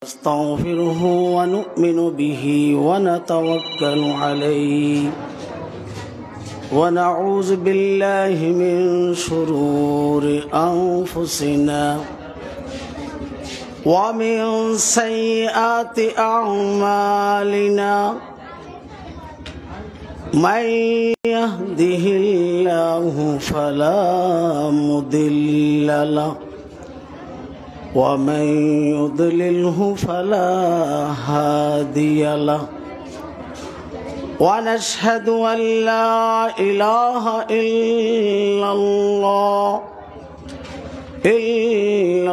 نستغفره ونؤمن به ونتوكل عليه ونعوذ بالله من شرور أنفسنا ومن سيئات أعمالنا من يهده الله فلا مضل له ومن يضلله فلا هادي له ونشهد أن لا إله إلا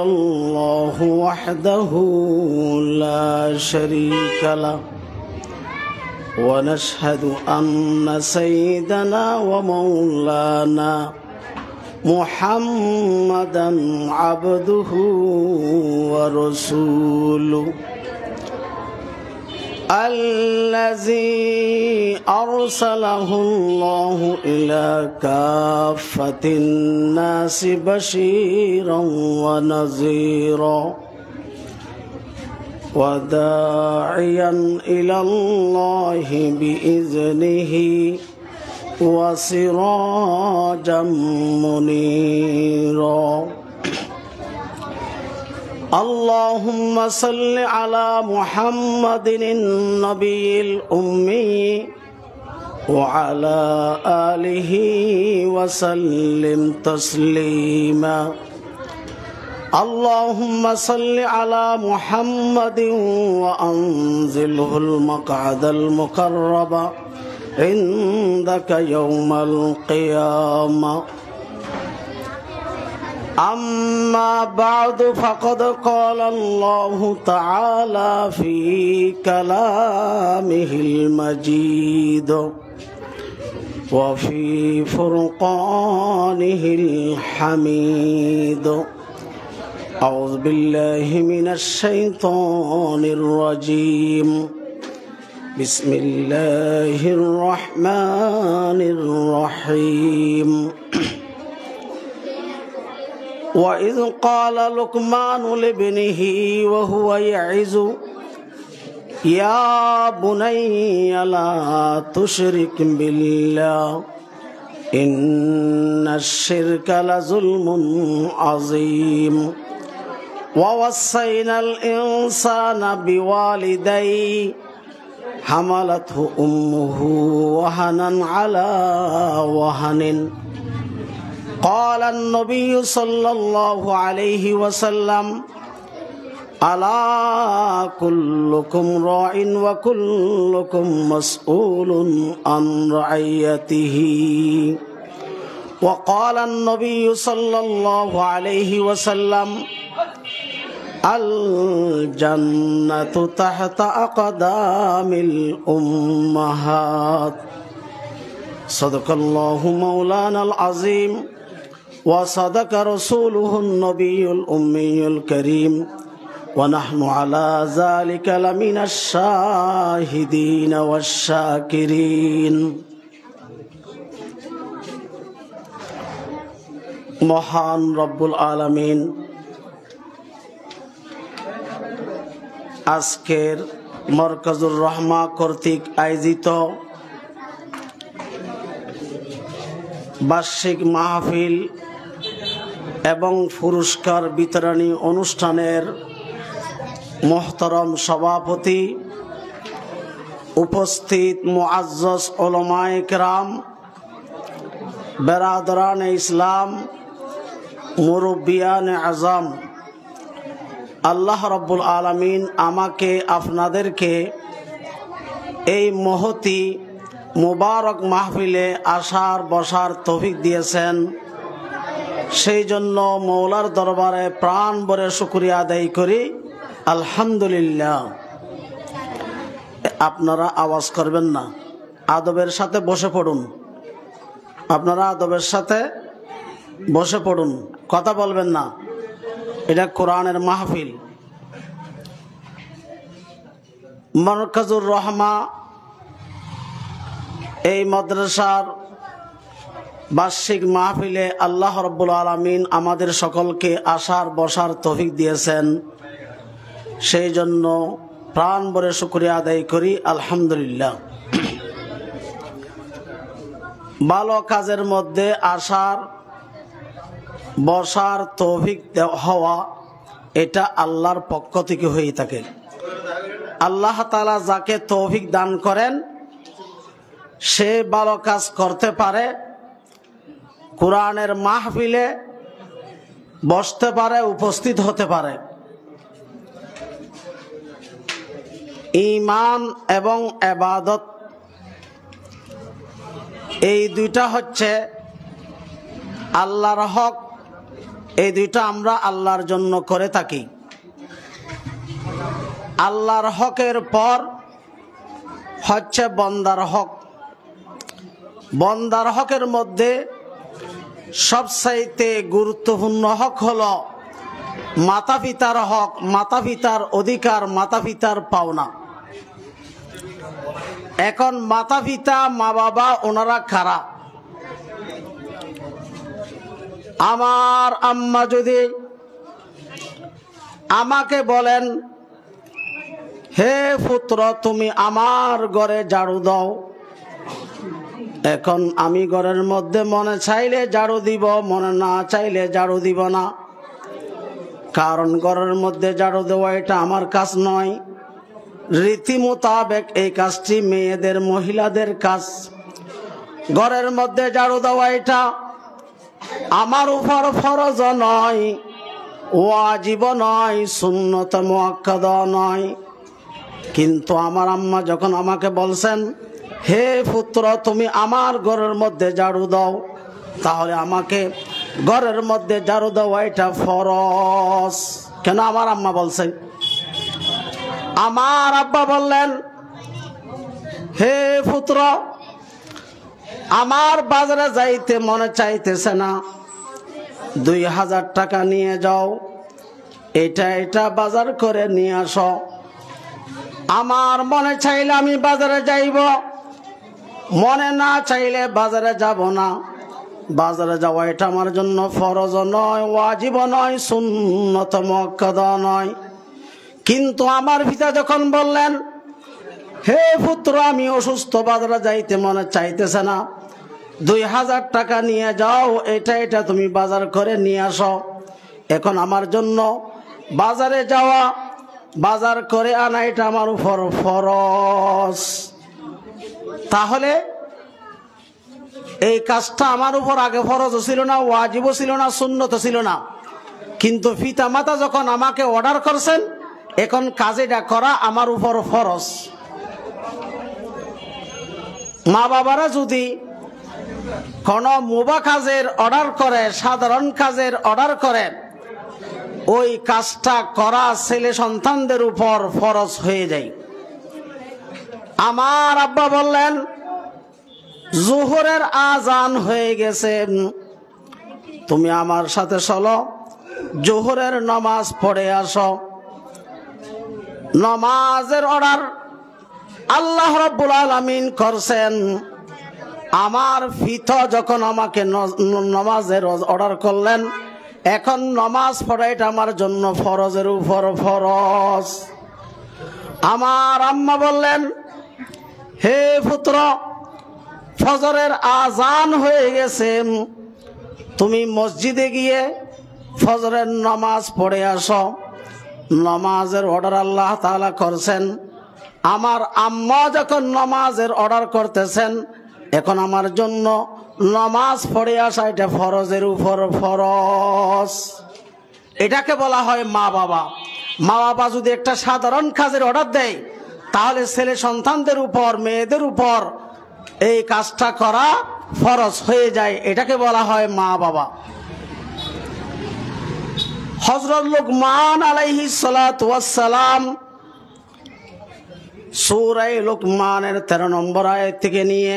الله وحده لا شريك له ونشهد أن سيدنا ومولانا محمدا عبده ورسوله الذي أرسله الله إلى كافة الناس بشيرا ونذيرا وداعيا إلى الله بإذنه وسراجا منيرا اللهم صل على محمد النبي الأمي وعلى آله وسلم تسليما اللهم صل على محمد وأنزله المقعد المقرب عندك يوم القيامة أما بعد فقد قال الله تعالى في كلامه المجيد وفي فرقانه الحميد أعوذ بالله من الشيطان الرجيم بسم الله الرحمن الرحيم وإذ قال لقمان لابنه وهو يعظ يا بني لا تشرك بالله إن الشرك لظلم عظيم ووصينا الإنسان بوالديه حملته أمه وهنا على وهن قال النبي صلى الله عليه وسلم ألا كلكم راع وكلكم مسؤول عن رعيته وقال النبي صلى الله عليه وسلم الجنة تحت أقدام الأمهات صدق الله مولانا العظيم وصدق رسوله النبي الأمي الكريم ونحن على ذلك لمن الشاهدين والشاكرين মহান রব্বুল আলামিন আজকের মরকাজুর রহমা কর্তৃক আয়োজিত বার্ষিক মাহফিল এবং পুরস্কার বিতরণী অনুষ্ঠানের মোহতরম সভাপতি, উপস্থিত মুআজ্জজ উলামায়ে কেরাম, বেরাদরান ইসলাম, মুরব্বিয়ান আজম, আল্লাহ রাব্বুল আলামিন আমাকে আপনাদেরকে এই মহতি মুবারক মাহফিলে আসার বসার তৌফিক দিয়েছেন। সেই জন্য মওলার দরবারে প্রাণ ভরে শুকরিয়া আদায় করি, আলহামদুলিল্লাহ। আপনারা আওয়াজ করবেন না, আদবের সাথে বসে পড়ুন। আপনারা আদবের সাথে বসে পড়ুন, কথা বলবেন না। এটা কোরআনের মাহফিল। মরকাজুর রহমা এই মাদ্রাসার বার্ষিক মাহফিলে আল্লাহ রাব্বুল আলামিন আমাদের সকলকে আসার বসার তৌফিক দিয়েছেন। সেই জন্য প্রাণ ভরে শুকরিয়া আদায় করি, আলহামদুলিল্লাহ। ভালো কাজের মধ্যে আসার বসার তৌফিক হওয়া এটা আল্লাহর পক্ষ থেকে হয়ে থাকে। আল্লাহ তাআলা যাকে তৌফিক দান করেন সে ভালো কাজ করতে পারে, কোরআনের মাহফিলে বসতে পারে, উপস্থিত হতে পারে। ঈমান এবং ইবাদত এই দুইটা হচ্ছে আল্লাহর হক, এই দুইটা আমরা আল্লাহর জন্য করে থাকি। আল্লাহর হকের পর হচ্ছে বন্দার হক। বন্দার হকের মধ্যে সবচাইতে গুরুত্বপূর্ণ হক হলো মাতা পিতার হক, মাতা পিতার অধিকার, মাতা পিতার পাওনা। এখন মাতা পিতা মা বাবা ওনারা কারা? আমার আম্মা যদি আমাকে বলেন, হে পুত্র তুমি আমার ঘরে ঝাড়ু দাও, এখন আমি ঘরের মধ্যে মনে চাইলে ঝাড়ু দিব, মনে না চাইলে ঝাড়ু দিব না। কারণ ঘরের মধ্যে ঝাড়ু দেওয়া এটা আমার কাজ নয়। রীতি মোতাবেক এই কাজটি মেয়েদের, মহিলাদের কাজ। ঘরের মধ্যে ঝাড়ু দেওয়া এটা আমার উপর ফরজ নয়, ওয়াজিব নয়, সুন্নত মুআক্কাদা নয়। কিন্তু আমার আম্মা যখন আমাকে বলছেন, হে পুত্র তুমি আমার ঘরের মধ্যে ঝাড়ু দাও, তাহলে আমাকে ঘরের মধ্যে ঝাড়ু দেওয়া এটা ফরজ। কেন আমার আম্মা বলছেন? আমার আব্বা বললেন, হে পুত্র আমার বাজারে যাইতে মনে চাইতেছে না, 2000 টাকা নিয়ে যাও, এটা বাজার করে নিয়ে আসো। আমার মনে চাইলে আমি বাজারে যাইব, মনে না চাইলে বাজারে যাব না। বাজারে যাওয়া এটা আমার জন্য ফরজ নয়, ওয়াজিব নয়, সুন্নত মুআক্কাদা নয়। কিন্তু আমার পিতা যখন বললেন, হে পুত্র আমি অসুস্থ, বাজারে যাইতে মনে চাইতেছে না, 2000 টাকা নিয়ে যাও, এটা তুমি বাজার করে নিয়ে আসো। এখন আমার জন্য বাজারে যাওয়া, বাজার করে আনা এটা আমার উপর ফরজ। তাহলে এই কাজটা আমার উপর আগে ফরজ ছিল না, ওয়াজিব ছিল না, সুন্নত ছিল না। কিন্তু পিতা মাতা যখন আমাকে অর্ডার করছেন, এখন কাজটা করা আমার উপর ফরজ। মা বাবারা যদি কোনো মুবাহ কাজের অর্ডার করে, সাধারণ কাজের অর্ডার করে, ওই কাজটা করা ছেলে সন্তানদের উপর ফরজ হয়ে যায়। আমার আব্বা বললেন, জোহরের আজান হয়ে গেছে, তুমি আমার সাথে চলো, জোহরের নামাজ পড়ে আসো। নামাজের অর্ডার আল্লাহ রাব্বুল আলামিন করছেন। আমার পিতা যখন আমাকে নামাজের অর্ডার করলেন, এখন নামাজ পড়া এটা আমার জন্য ফরজের উপর ফরজ। আমার আম্মা বললেন, হে পুত্র ফজরের আজান হয়ে গেছে, তুমি মসজিদে গিয়ে ফজরের নামাজ পড়ে আসো। নামাজের অর্ডার আল্লাহ তাআলা করছেন। আমার আম্মা যখন নামাজের অর্ডার করতেছেন, এখন আমার জন্য নামাজ পড়ে আসা এটা ফরজের উপর ফরজ। এটাকে বলা হয় মা বাবা। মা বাবা যদি একটা সাধারণ কাজের অর্ডার দেয়, তাহলে ছেলে সন্তানদের উপর, মেয়েদের উপর এই কাজটা করা ফরজ হয়ে যায়। এটাকে বলা হয় মা বাবা। হযরত লুকমান আলাইহিস সালাতু ওয়াস সালাম সূরা লুকমানের 13 নম্বর আয়াত থেকে নিয়ে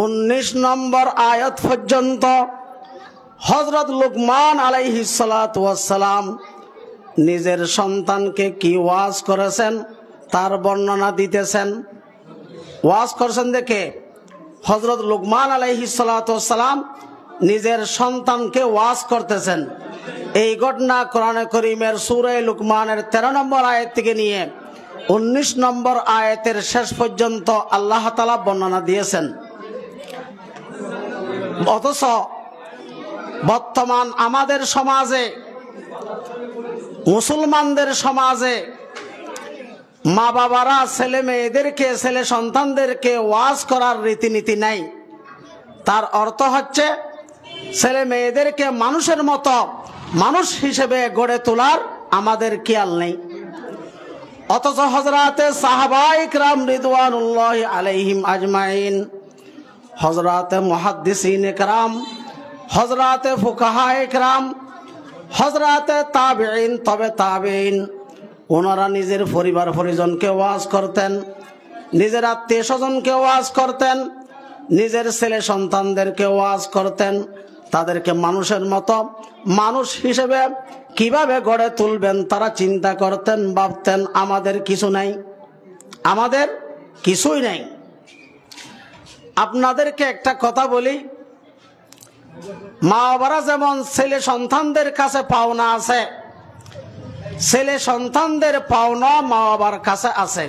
19 নম্বর আয়াত পর্যন্ত হযরত লুকমান আলাইহিস সালাতু ওয়াস সালাম নিজের সন্তানকে কি ওয়াজ করেছেন তার বর্ণনা দিতেছেন। ওয়াজ করছেন দেখে হযরত লুকমান আলাইহিস সালাতু ওয়াস সালাম নিজের সন্তানকে ওয়াজ করতেছেন। এই ঘটনা কোরআনে কারীমের সূরা লুকমানের 13 নম্বর আয়াত থেকে নিয়ে 19 নম্বর আয়াতের শেষ পর্যন্ত আল্লাহ তাআলা বর্ণনা দিয়েছেন। অথচ বর্তমান আমাদের সমাজে, মুসলমানদের সমাজে মা বাবারা ছেলে মেয়েদেরকে, ছেলে সন্তানদেরকে ওয়াজ করার রীতিনীতি নাই। তার অর্থ হচ্ছে ছেলে মেয়েদেরকে মানুষের মতো মানুষ হিসেবে গড়ে তোলার আমাদের খেয়াল নেই। অথচ হযরতে সাহাবায়ে কিরাম রিদওয়ানুল্লাহি আলাইহিম আজমাইন, হযরতে মুহাদ্দিসিনে কিরাম, হযরতে ফুকাহায়ে কিরাম, হযরতে তাবেঈন, তবে তাবেঈন, ওনারা নিজের পরিবার পরিজনকে ওয়াজ করতেন, নিজের আত্মীয় স্বজনকে ওয়াজ করতেন, নিজের ছেলে সন্তানদেরকে ওয়াজ করতেন। তাদেরকে মানুষের মতো মানুষ হিসেবে কিভাবে গড়ে তুলবেন তারা চিন্তা করতেন, ভাবতেন। আমাদের কিছু নাই, আমাদের কিছুই নাই। আপনাদেরকে একটা কথা বলি, মা বাবারা যেমন ছেলে সন্তানদের কাছে পাওনা আছে, ছেলে সন্তানদের পাওনা মা বাবার কাছে আছে।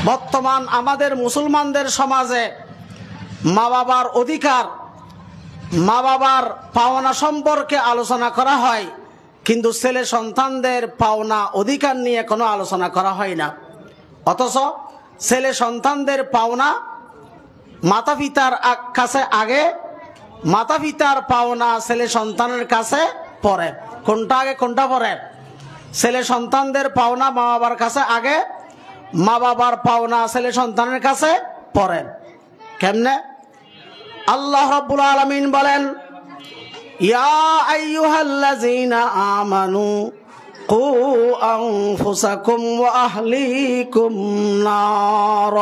বর্তমান আমাদের মুসলমানদের সমাজে মা বাবার অধিকার, মা বাবার পাওনা সম্পর্কে আলোচনা করা হয়, কিন্তু ছেলে সন্তানদের পাওনা অধিকার নিয়ে কোনো আলোচনা করা হয় না। অথচ ছেলে সন্তানদের পাওনা মাতা পিতার কাছে আগে, মাতা পিতার পাওনা ছেলে সন্তানের কাছে পরে। কোনটা আগে কোনটা পরে? ছেলে সন্তানদের পাওনা মা বাবার কাছে আগে, মা বাবার পাওনা ছেলে সন্তানের কাছে পরে। কেমনে? আল্লাহ রাব্বুল আলামিন বলেন, ইয়া আইয়ুহাল্লাযীনা আমানু কু আনফুসাকুম ওয়া আহলিকুম নার।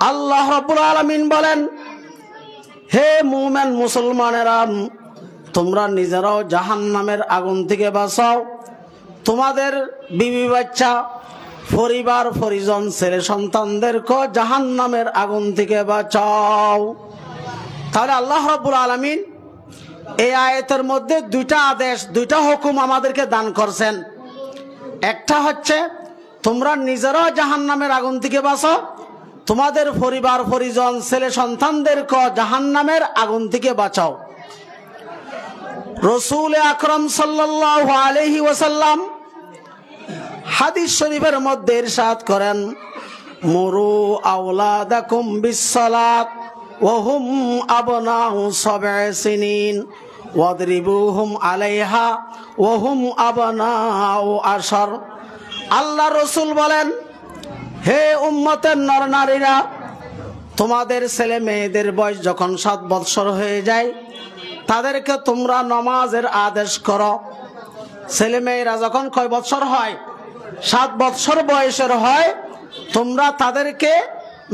আল্লাহ রাব্বুল আলামিন বলেন, হে মুমিন মুসলমানেরা, তোমরা নিজেরাও জাহান্নামের আগুন থেকে বাঁচাও, তোমাদের বিবি বাচ্চা, পরিবার পরিজন, ছেলে সন্তানদেরকে জাহান্নামের আগুন থেকে বাঁচাও। তাহলে আল্লাহ রাব্বুল আলামিন এই আয়াতের মধ্যে দুইটা আদেশ, দুইটা হুকুম আমাদেরকে দান করছেন। একটা হচ্ছে তোমরা নিজেরাও জাহান্নামের আগুন থেকে বাঁচো, তোমাদের পরিবার পরিজন, ছেলে সন্তানদেরকে জাহান্নামের আগুন থেকে বাঁচাও। রাসূল আকরাম সাল্লাল্লাহু আলাইহি ওয়াসাল্লাম হাদিস শরীফের মধ্যে ইরশাদ করেন, মুরু আওলাদাকুম বিসসালাত ওয়া হুম আবনাউ সাব'i সিনিন ওয়াদরিবুহুম আলাইহা ওয়া হুম আবনাউ আশর। আল্লাহ রাসূল বলেন, হে উম্মতের নরনারীরা, তোমাদের ছেলে মেয়েদের বয়স যখন 7 বৎসর হয়ে যায়, তাদেরকে তোমরা নামাজের আদেশ করো। ছেলে মেয়েরা যখন কয় বৎসর হয়? 7 বৎসর বয়সের হয়, তোমরা তাদেরকে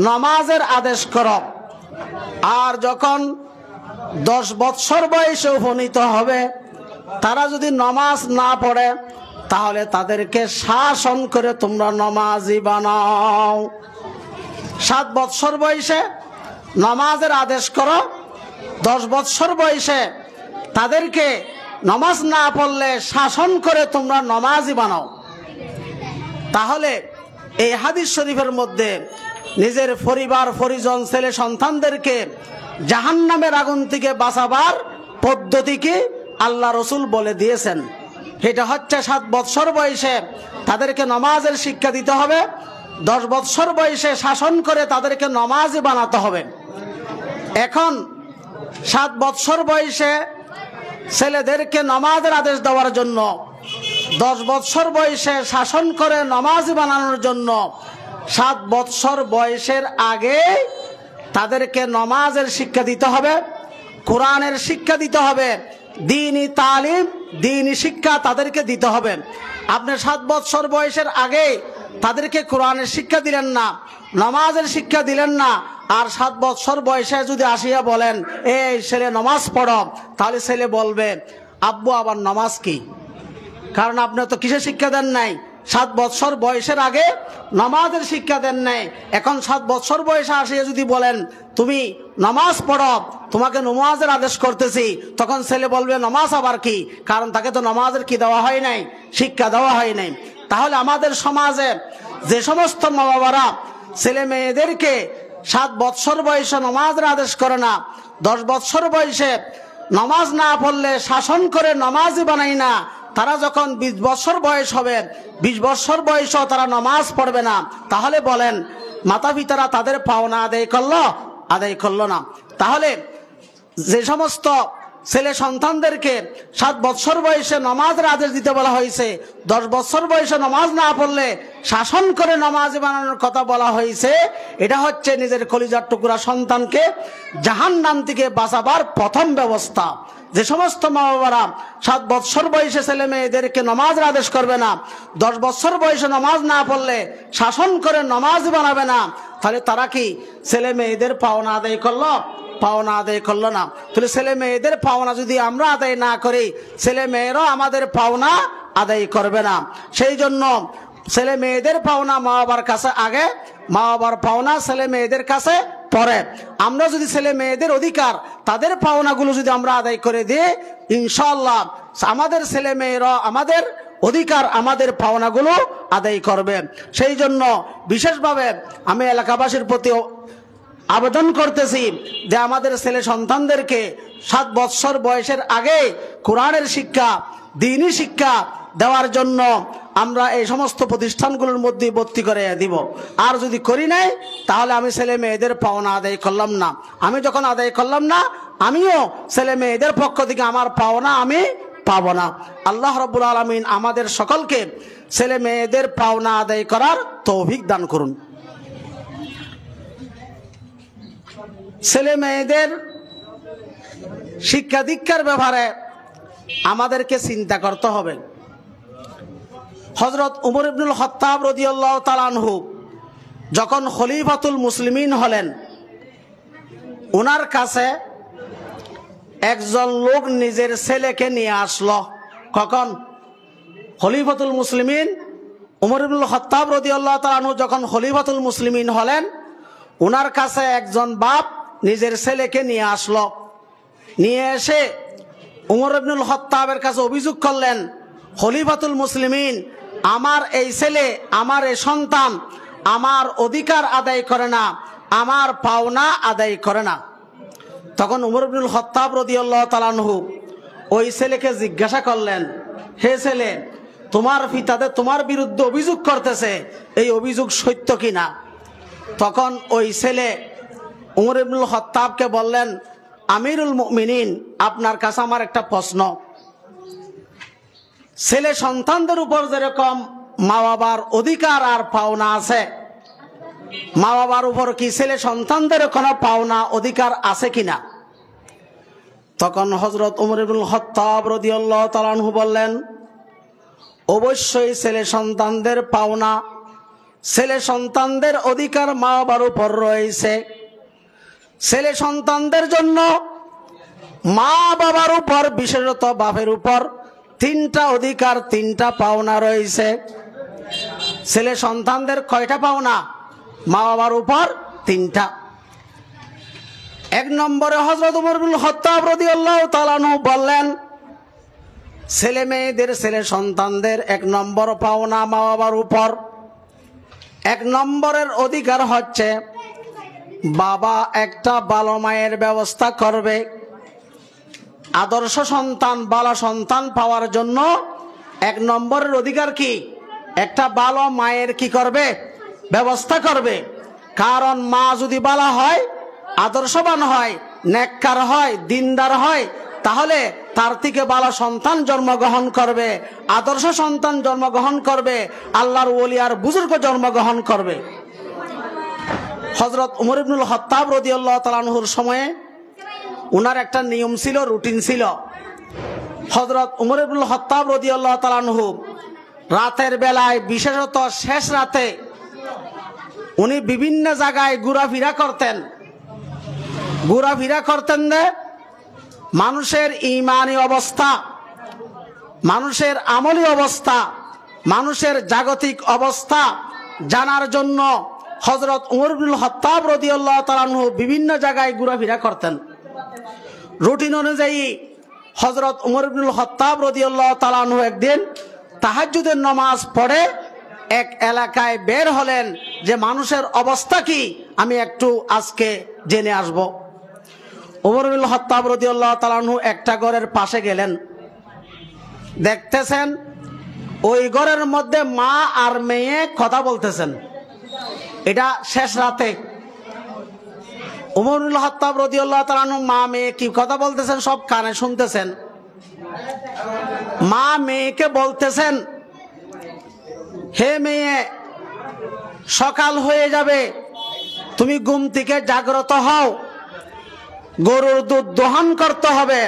নামাজের আদেশ করো। আর যখন 10 বৎসর বয়সে উপনীত হবে, তারা যদি নামাজ না পড়ে, তাহলে তাদেরকে শাসন করে তোমরা নামাজি বানাও। 7 বৎসর বয়সে নামাজের আদেশ করো, 10 বৎসর বয়সে তাদেরকে নামাজ না পড়লে শাসন করে তোমরা নামাজি বানাও। তাহলে এই হাদিস শরীফের মধ্যে নিজের পরিবার পরিজন, ছেলে সন্তানদেরকে জাহান্নামের আগুন থেকে বাঁচাবার পদ্ধতিকে আল্লাহ রাসূল বলে দিয়েছেন। এটা হচ্ছে 7 বৎসর বয়সে তাদেরকে নামাজের শিক্ষা দিতে হবে, 10 বৎসর বয়সে শাসন করে তাদেরকে নামাজি বানাতে হবে। এখন 7 বৎসর বয়সে ছেলেদেরকে নামাজের আদেশ দেওয়ার জন্য, 10 বৎসর বয়সে শাসন করে নামাজি বানানোর জন্য 7 বৎসর বয়সের আগে তাদেরকে নামাজের শিক্ষা দিতে হবে, কোরআনের শিক্ষা দিতে হবে, দ্বীনি তালিম, দ্বীনি শিক্ষা তাদেরকে দিতে হবে। আপনি 7 বৎসর বয়সের আগে তাদেরকে কোরআনের শিক্ষা দিলেন না, নামাজের শিক্ষা দিলেন না, আর 7 বৎসর বয়সে যদি আসিয়া বলেন, এই ছেলে নামাজ পড়ো, তাহলে ছেলে বলবে, আব্বু আবার নামাজ কি? কারণ আপনি তো কিসের শিক্ষা দেন নাই, 7 বছর বয়সের আগে নামাজের শিক্ষা দেন নাই, এখন 7 বছর বয়সে আসিয়ে যদি বলেন তুমি নামাজ পড়ো, তোমাকে নামাজের আদেশ করতেছি, তখন ছেলে বলবে নামাজ আবার কি, কারণ তাকে তো নামাজের কি দেওয়া হয় নাই, শিক্ষা দেওয়া হয় নাই। তাহলে আমাদের সমাজে যে সমস্ত মা বাবারা ছেলে মেয়েদেরকে 7 বছর বয়সে নামাজের আদেশ করে না, 10 বছর বয়সে নামাজ না পড়লে শাসন করে নামাজই বানাই না, তারা যখন 20 বছর বয়স হবে, 20 বছর বয়সও তারা নামাজ পড়বে না, তাহলে বলেন মাতা পিতারা তাদের পাওনা আদায় করলো না। তাহলে যে সমস্ত ছেলে সন্তানদেরকে 7 বছর বয়সে নামাজের আদেশ দিতে বলা হয়েছে, 10 বছর বয়সে নামাজ না পড়লে শাসন করে নামাজ বানানোর কথা বলা হয়েছে, এটা হচ্ছে নিজের কলিজার টুকরা সন্তানকে জাহান্নাম থেকে বাঁচাবার প্রথম ব্যবস্থা। যে সমস্ত মা বাবারা 7 বছর বয়সে ছেলে মেয়েদেরকে নামাজের আদেশ করবে না, 10 বছর বয়সে নামাজ না পড়লে শাসন করে নামাজ বানাবে না, তাহলে তারা কি ছেলে মেয়েদের পাওনা আদায় করলো না। তাহলে ছেলে মেয়েদের পাওনা যদি আমরা আদায় না করি, ছেলে মেয়েরাও আমাদের পাওনা আদায় করবে না। সেই জন্য ছেলে মেয়েদের পাওনা মা বাবার কাছে আগে, মা বাবার পাওনা ছেলে মেয়েদের কাছে পরে। আমরা যদি ছেলে মেয়েদের অধিকার, তাদের পাওনাগুলো যদি আমরা আদায় করে দিই, ইনশাআল্লাহ আমাদের ছেলে মেয়েরা আমাদের অধিকার, আমাদের পাওনাগুলো আদায় করবে। সেই জন্য বিশেষভাবে আমি এলাকাবাসীর প্রতি আবেদন করতেছি যে আমাদের ছেলে সন্তানদেরকে 7 বছর বয়সের আগে কোরআনের শিক্ষা, দ্বীনি শিক্ষা দেওয়ার জন্য আমরা এই সমস্ত প্রতিষ্ঠানগুলোর মধ্যে ভর্তি করে দিব। আর যদি করি নাই, তাহলে আমি ছেলে মেয়েদের পাওনা আদায় করলাম না। আমি যখন আদায় করলাম না, আমিও ছেলে মেয়েদের পক্ষ থেকে আমার পাওনা আমি পাবো না। আল্লাহ রাব্বুল আলামিন আমাদের সকলকে ছেলে মেয়েদের পাওনা আদায় করার তৌফিক দান করুন। ছেলে মেয়েদের শিক্ষা দীক্ষার ব্যাপারে আমাদেরকে চিন্তা করতে হবে। হযরত উমর ইবনুল খাত্তাব রাদিয়াল্লাহু তাআলা আনহু যখন খলিফাতুল মুসলিমিন হলেন, ওনার কাছে একজন লোক নিজের ছেলেকে নিয়ে আসলো। কখন? খলিফাতুল মুসলিমিন উমর ইবনুল খাত্তাব রাদিয়াল্লাহু তাআলা আনহু যখন খলিফাতুল মুসলিমিন হলেন, ওনার কাছে একজন বাপ নিজের ছেলেকে নিয়ে আসলো। নিয়ে এসে উমর ইবনুল খাত্তাবের কাছে অভিযোগ করলেন, খলিফাতুল মুসলিমিন, আমার এই ছেলে, আমার এই সন্তান আমার অধিকার আদায় করে না, আমার পাওনা আদায় করে না। তখন উমর ইবনুল খাত্তাব রাদিয়াল্লাহু তাআলা আনহু ওই ছেলেকে জিজ্ঞাসা করলেন, হে ছেলে, তোমার পিতাদের তোমার বিরুদ্ধে অভিযোগ করতেছে, এই অভিযোগ সত্য কিনা? তখন ওই ছেলে উমর ইবনুল খাত্তাবকে বললেন, আমিরুল মুমিনিন, আপনার কাছে আমার একটা প্রশ্ন। ছেলে সন্তানদের উপর যেরকম মা বাবার অধিকার আর পাওনা আছে, মা বাবার উপর কি ছেলে সন্তানদের কোনো পাওনা অধিকার আছে কিনা? তখন হযরত উমর ইবনুল খাত্তাব রাদিয়াল্লাহু তাআলা আনহু বললেন, অবশ্যই ছেলে সন্তানদের পাওনা, ছেলে সন্তানদের অধিকার মা বাবার উপর রয়েছে। ছেলে সন্তানদের জন্য মা বাবার উপর, বিশেষত বাপের উপর 3টা অধিকার, 3টা পাওনা রয়েছে। ছেলে সন্তানদের কয়টা পাওনা? মা বাবার উপর 3টা। 1 নম্বরে হযরত উমর ইবনুল খাত্তাব রাদিয়াল্লাহু তাআলা আনহু বললেন, ছেলে মেয়েদের, ছেলে সন্তানদের 1 নম্বর পাওনা মা বাবার উপর। 1 নম্বরের অধিকার হচ্ছে বাবা একটা ভালো মায়ের ব্যবস্থা করবে। আদর্শ সন্তান, ভালো সন্তান পাওয়ার জন্য 1 নম্বরের অধিকার কি? একটা ভালো মায়ের কি করবে? ব্যবস্থা করবে। কারণ মা যদি ভালো হয়, আদর্শবান হয়, নেককার হয়, দিনদার হয়, তাহলে তার থেকে ভালো সন্তান জন্মগ্রহণ করবে, আদর্শ সন্তান জন্মগ্রহণ করবে, আল্লাহর ওলি আর বুজুর্গ জন্মগ্রহণ করবে। হযরত উমর ইবনুল খাত্তাব রাদিয়াল্লাহু তাআলা আনহুর সময়ে ওনার একটা নিয়ম ছিল, রুটিন ছিল। হযরত উমর ইবনুল খাত্তাব রাদিয়াল্লাহু তাআলা আনহু রাতের বেলায়, বিশেষত শেষ রাতে, উনি বিভিন্ন জায়গায় ঘোরাফেরা করতেন যে মানুষের ঈমানি অবস্থা, মানুষের আমলি অবস্থা, মানুষের জাগতিক অবস্থা জানার জন্য হযরত উমর ইবনুল খাত্তাব রাদিয়াল্লাহু তাআলা আনহু বিভিন্ন জায়গায় ঘোরাফেরা করতেন। রুটিন অনুযায়ী হযরত উমর ইবনুল খাত্তাব রাদিয়াল্লাহু তাআলা আনহু একদিন তাহাজ্জুদের নামাজ পড়ে এক এলাকায় বের হলেন যে মানুষের অবস্থা কি আমি একটু আজকে জেনে আসব। উমর ইবনুল খাত্তাব রাদিয়াল্লাহু তাআলা আনহু একটা ঘরের পাশে গেলেন, দেখতেছেন ওই ঘরের মধ্যে মা আর মেয়ে কথা বলতেছেন। এটা শেষ রাতে। উমর ইবনুল খাত্তাব রাদিয়াল্লাহু তাআলা আনহু মা মেয়ে কি কথা বলতেছেন সব কানে শুনতেছেন। মা মেয়েকে বলতেছেন, হে মেয়ে, সকাল হয়ে যাবে, তুমি ঘুম থেকে জাগ্রত হও, গরুর দুধ দোহন করতে হবে,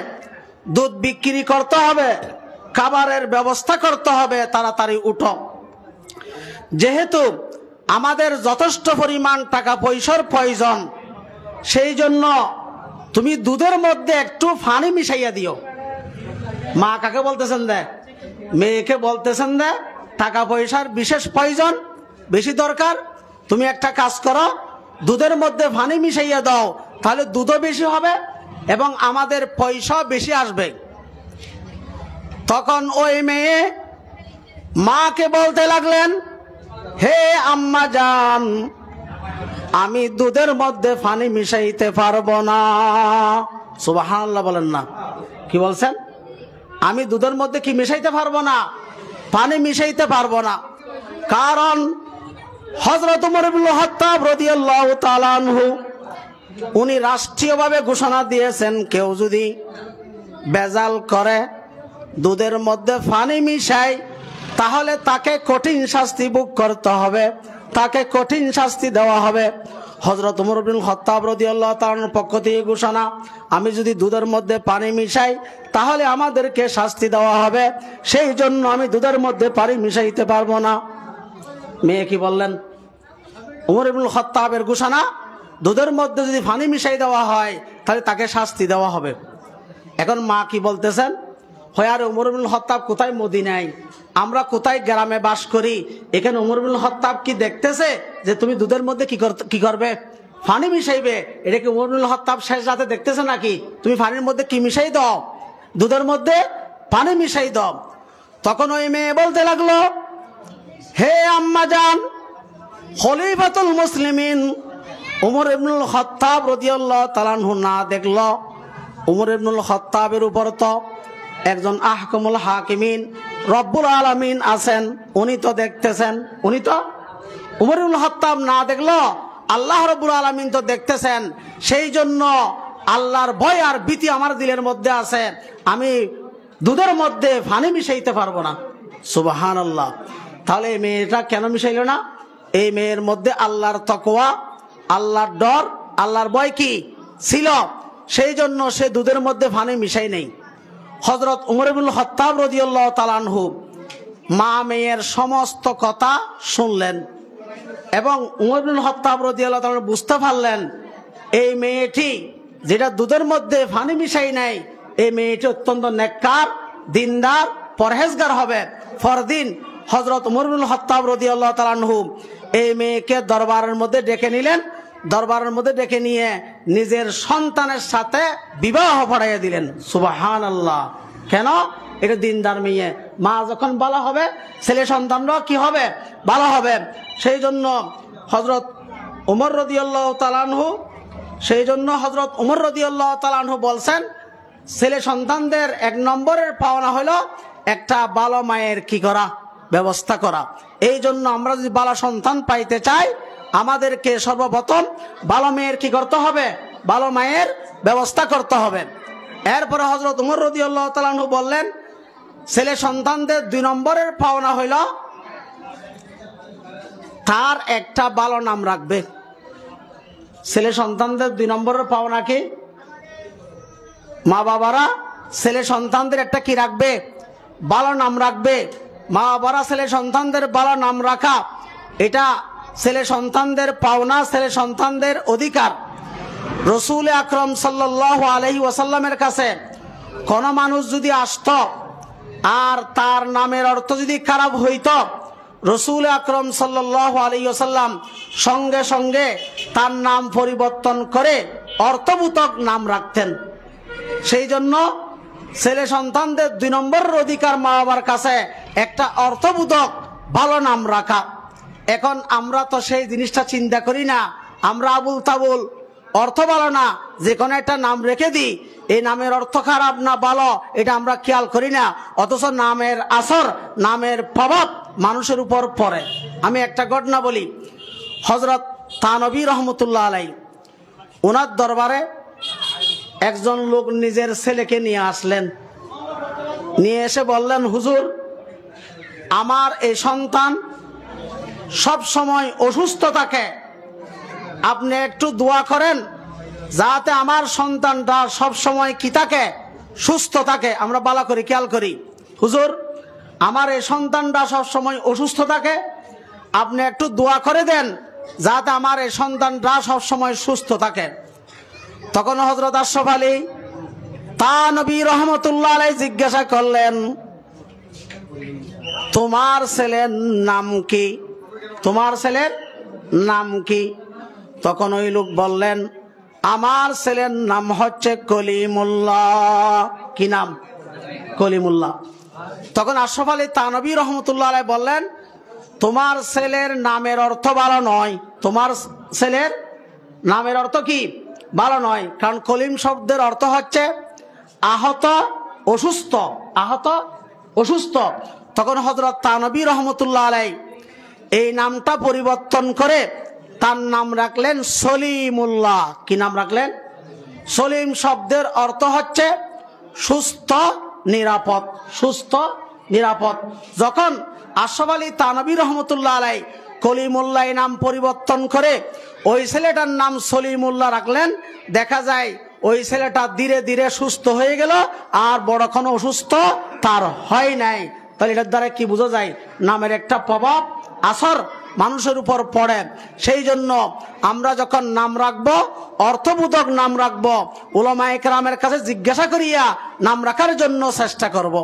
দুধ বিক্রি করতে হবে, খাবারের ব্যবস্থা করতে হবে, তাড়াতাড়ি উঠো। যেহেতু আমাদের যথেষ্ট পরিমাণ টাকা পয়সার প্রয়োজন, সেই জন্য তুমি দুধের মধ্যে একটু পানি মিশাইয়া দিও। মা কাকে বলতেছেন দে? মেয়েকে বলতেছেন দে, টাকা পয়সার বিশেষ প্রয়োজন, বেশি দরকার, তুমি একটা কাজ করো, দুধের মধ্যে পানি মিশাইয়া দাও, তাহলে দুধও বেশি হবে এবং আমাদের পয়সা বেশি আসবে। তখন ওই মেয়ে মাকে বলতে লাগলেন, হে আম্মা জান, আমি দুধের মধ্যে পানি মিশাইতে পারবো না। সুবহানাল্লাহ বলেন না। কি বলছেন? আমি দুধের মধ্যে কি মিশাইতে পারবো না? পানি মিশাইতে পারবো না। কারণ হযরত উমর ইবনুল খাত্তাব রাদিয়াল্লাহু তাআলা আনহু উনি রাষ্ট্রীয়ভাবে ঘোষণা দিয়েছেন, কেউ যদি বেজাল করে, দুধের মধ্যে পানি মিশায়, তাহলে তাকে কঠিন শাস্তি ভোগ করতে হবে, তাকে কঠিন শাস্তি দেওয়া হবে। হযরত উমর ইবনুল খাত্তাব রাদিয়াল্লাহু তাআলার পক্ষ থেকে ঘোষণা, আমি যদি দুধের মধ্যে পানি মিশাই তাহলে আমাদেরকে শাস্তি দেওয়া হবে, সেই জন্য আমি দুধের মধ্যে পানি মিশাইতে পারবো না। মেয়ে কি বললেন? উমর ইবনুল খাত্তাবের ঘোষণা, দুধের মধ্যে যদি পানি মিশাই দেওয়া হয় তাহলে তাকে শাস্তি দেওয়া হবে। এখন মা কি বলতেছেন, হয় আর উমর ইবনুল খাত্তাব কোথায় মদিনায়, আমরা কোথায় গ্রামে বাস করি, এখানে উমর ইবনুল খাত্তাব কি দেখতেছে যে তুমি দুধের মধ্যে কি করবে? পানি মিশাইবে? এটা কি উমর ইবনুল খাত্তাব শেষ রাতে দেখতেছে নাকি? তুমি পানির মধ্যে কি মিশাই দাও, দুধের মধ্যে পানি মিশাই দাও। তখন ওই মেয়ে বলতে লাগলো, হে আম্মা জান, খলিফাতুল মুসলিমিন উমর ইবনুল খাত্তাব রাদিয়াল্লাহু তাআলা আনহু না দেখলো? উমর ইবনুল খাত্তাবের উপর তো একজন আহকামুল হাকিমিন রব্বুল আলামিন আছেন, উনি তো দেখতেছেন। উনি তো উমর ইবনুল খাত্তাব না দেখলো, আল্লাহ রব্বুল আলামিন তো দেখতেছেন। সেই জন্য আল্লাহর ভয় আর ভীতি আমার দিলের মধ্যে আছে, আমি দুধের মধ্যে পানি মিশাইতে পারবো না। সুবহানাল্লাহ। তাহলে এই মেয়েটা কেন মিশাইল না? এই মেয়ের মধ্যে আল্লাহর তাকওয়া, আল্লাহর ডর, আল্লাহর ভয় কি ছিল, সেই জন্য সে দুধের মধ্যে পানি মিশাই নেই। হযরত উমর ইবনুল খাত্তাব রাদিয়াল্লাহু তাআলা আনহু মা মেয়ের সমস্ত কথা শুনলেন এবং উমর ইবনুল খাত্তাব রাদিয়াল্লাহু তাআলা বুঝতে পারলেন এই মেয়েটি যেটা দুধের মধ্যে পানি মিশাই নাই, এই মেয়েটি অত্যন্ত নেককার, দিনদার, পরহেজগার হবে। পরদিন হযরত উমর ইবনুল খাত্তাব রাদিয়াল্লাহু তাআলা আনহু এই মেয়েকে দরবারের মধ্যে ডেকে নিলেন। দরবারের মধ্যে ডেকে নিয়ে নিজের সন্তানের সাথে বিবাহ পড়াইয়া দিলেন। সুবহানাল্লাহ। কেন? এটা দিনদার মেয়ে, মা যখন ভালো হবে ছেলে সন্তানরাও কি হবে? ভালো হবে। সেই জন্য হযরত উমর রাদিয়াল্লাহু তাআলা আনহু বলছেন, ছেলে সন্তানদের এক নম্বরের পাওনা হলো একটা ভালো মায়ের কি করা? ব্যবস্থা করা। এই জন্য আমরা যদি ভালো সন্তান পাইতে চাই, আমাদেরকে সর্বপ্রথম ভালো মেয়ের কি করতে হবে? ভালো মায়ের ব্যবস্থা করতে হবে। এরপরে হযরত উমর রাদিয়াল্লাহু তাআলা আনহু বললেন, ছেলে সন্তানদের 2 নম্বরের পাওনা হইল তার একটা ভালো নাম রাখবে। ছেলে সন্তানদের 2 নম্বরের পাওনা কি? মা বাবারা ছেলে সন্তানদের একটা কি রাখবে? ভালো নাম রাখবে। মা বাবারা ছেলে সন্তানদের ভালো নাম রাখা, এটা ছেলে সন্তানদের পাওনা, ছেলে সন্তানদের অধিকার। রাসূল আকরাম সাল্লাল্লাহু আলাইহি ওয়াসাল্লামের কাছে কোন মানুষ যদি আসতো, আর তার নামের অর্থ যদি খারাপ হইতো রাসূল আকরাম সাল্লাল্লাহু আলাইহি ওয়াসাল্লাম সঙ্গে সঙ্গে তার নাম পরিবর্তন করে অর্থবোধক নাম রাখতেন। সেই জন্য ছেলে সন্তানদের 2 নম্বরের অধিকার মা বাবার কাছে একটা অর্থবোধক ভালো নাম রাখা। এখন আমরা তো সেই জিনিসটা চিন্তা করি না, আমরা আবুল তাবুল অর্থ ভালো না যে কোনো একটা নাম রেখে দিই, এই নামের অর্থ খারাপ না ভালো এটা আমরা খেয়াল করি না, অথচ নামের আসর নামের প্রভাব মানুষের উপর পড়ে। আমি একটা ঘটনা বলি। হযরত থানবী রহমতুল্লাহ আলাইহি ওনার দরবারে একজন লোক নিজের ছেলেকে নিয়ে আসলেন, নিয়ে এসে বললেন, হুজুর আমার এই সন্তান সব সময় অসুস্থ থাকে, আপনি একটু দোয়া করেন যাতে আমার সন্তানটা সব সময় কি থাকে, সুস্থ থাকে। আমরা ভালো করে খেয়াল করি, হুজুর আমার এই সন্তানটা সব সময় অসুস্থ থাকে, আপনি একটু দোয়া করে দেন যাতে আমার এই সন্তানটা সব সময় সুস্থ থাকে। তখন হযরত আশরাফ আলী থানবী রহমতুল্লাহ আলাইহি জিজ্ঞাসা করলেন, তোমার ছেলের নাম কি? তোমার ছেলের নাম কি? তখন ওই লোক বললেন, আমার ছেলের নাম হচ্ছে কলিমুল্লাহ। কি নাম? কলিমুল্লাহ। তখন আশরাফ আলী থানবী রহমতুল্লাহ আলাইহি বললেন, তোমার ছেলের নামের অর্থ ভালো নয়, তোমার ছেলের নামের অর্থ কি? ভালো নয়। কারণ কলিম শব্দের অর্থ হচ্ছে আহত, অসুস্থ, আহত, অসুস্থ। তখন হযরত থানবী রহমতুল্লাহ আলাইহি এই নামটা পরিবর্তন করে তার নাম রাখলেন সলিমুল্লাহ। কি নাম রাখলেন? সলিম শব্দের অর্থ হচ্ছে সুস্থ, নিরাপদ, সুস্থ, নিরাপদ। যখন আশরাফ আলী থানবী রহমতুল্লাহ আলাইহি কলিমুল্লাহ নাম পরিবর্তন করে ওই ছেলেটার নাম সলিমুল্লাহ রাখলেন, দেখা যায় ওই ছেলেটা ধীরে ধীরে সুস্থ হয়ে গেল, আর বড় কোনো অসুস্থ তার হয় নাই। তাহলে এটার দ্বারা কি বোঝা যায়? নামের একটা প্রভাব আসর মানুষের উপর পড়ে। সেই জন্য আমরা যখন নাম রাখবো অর্থবোধক নাম রাখবো, উলামায়ে কেরামের কাছে জিজ্ঞাসা করিয়া নাম রাখার জন্য চেষ্টা করব।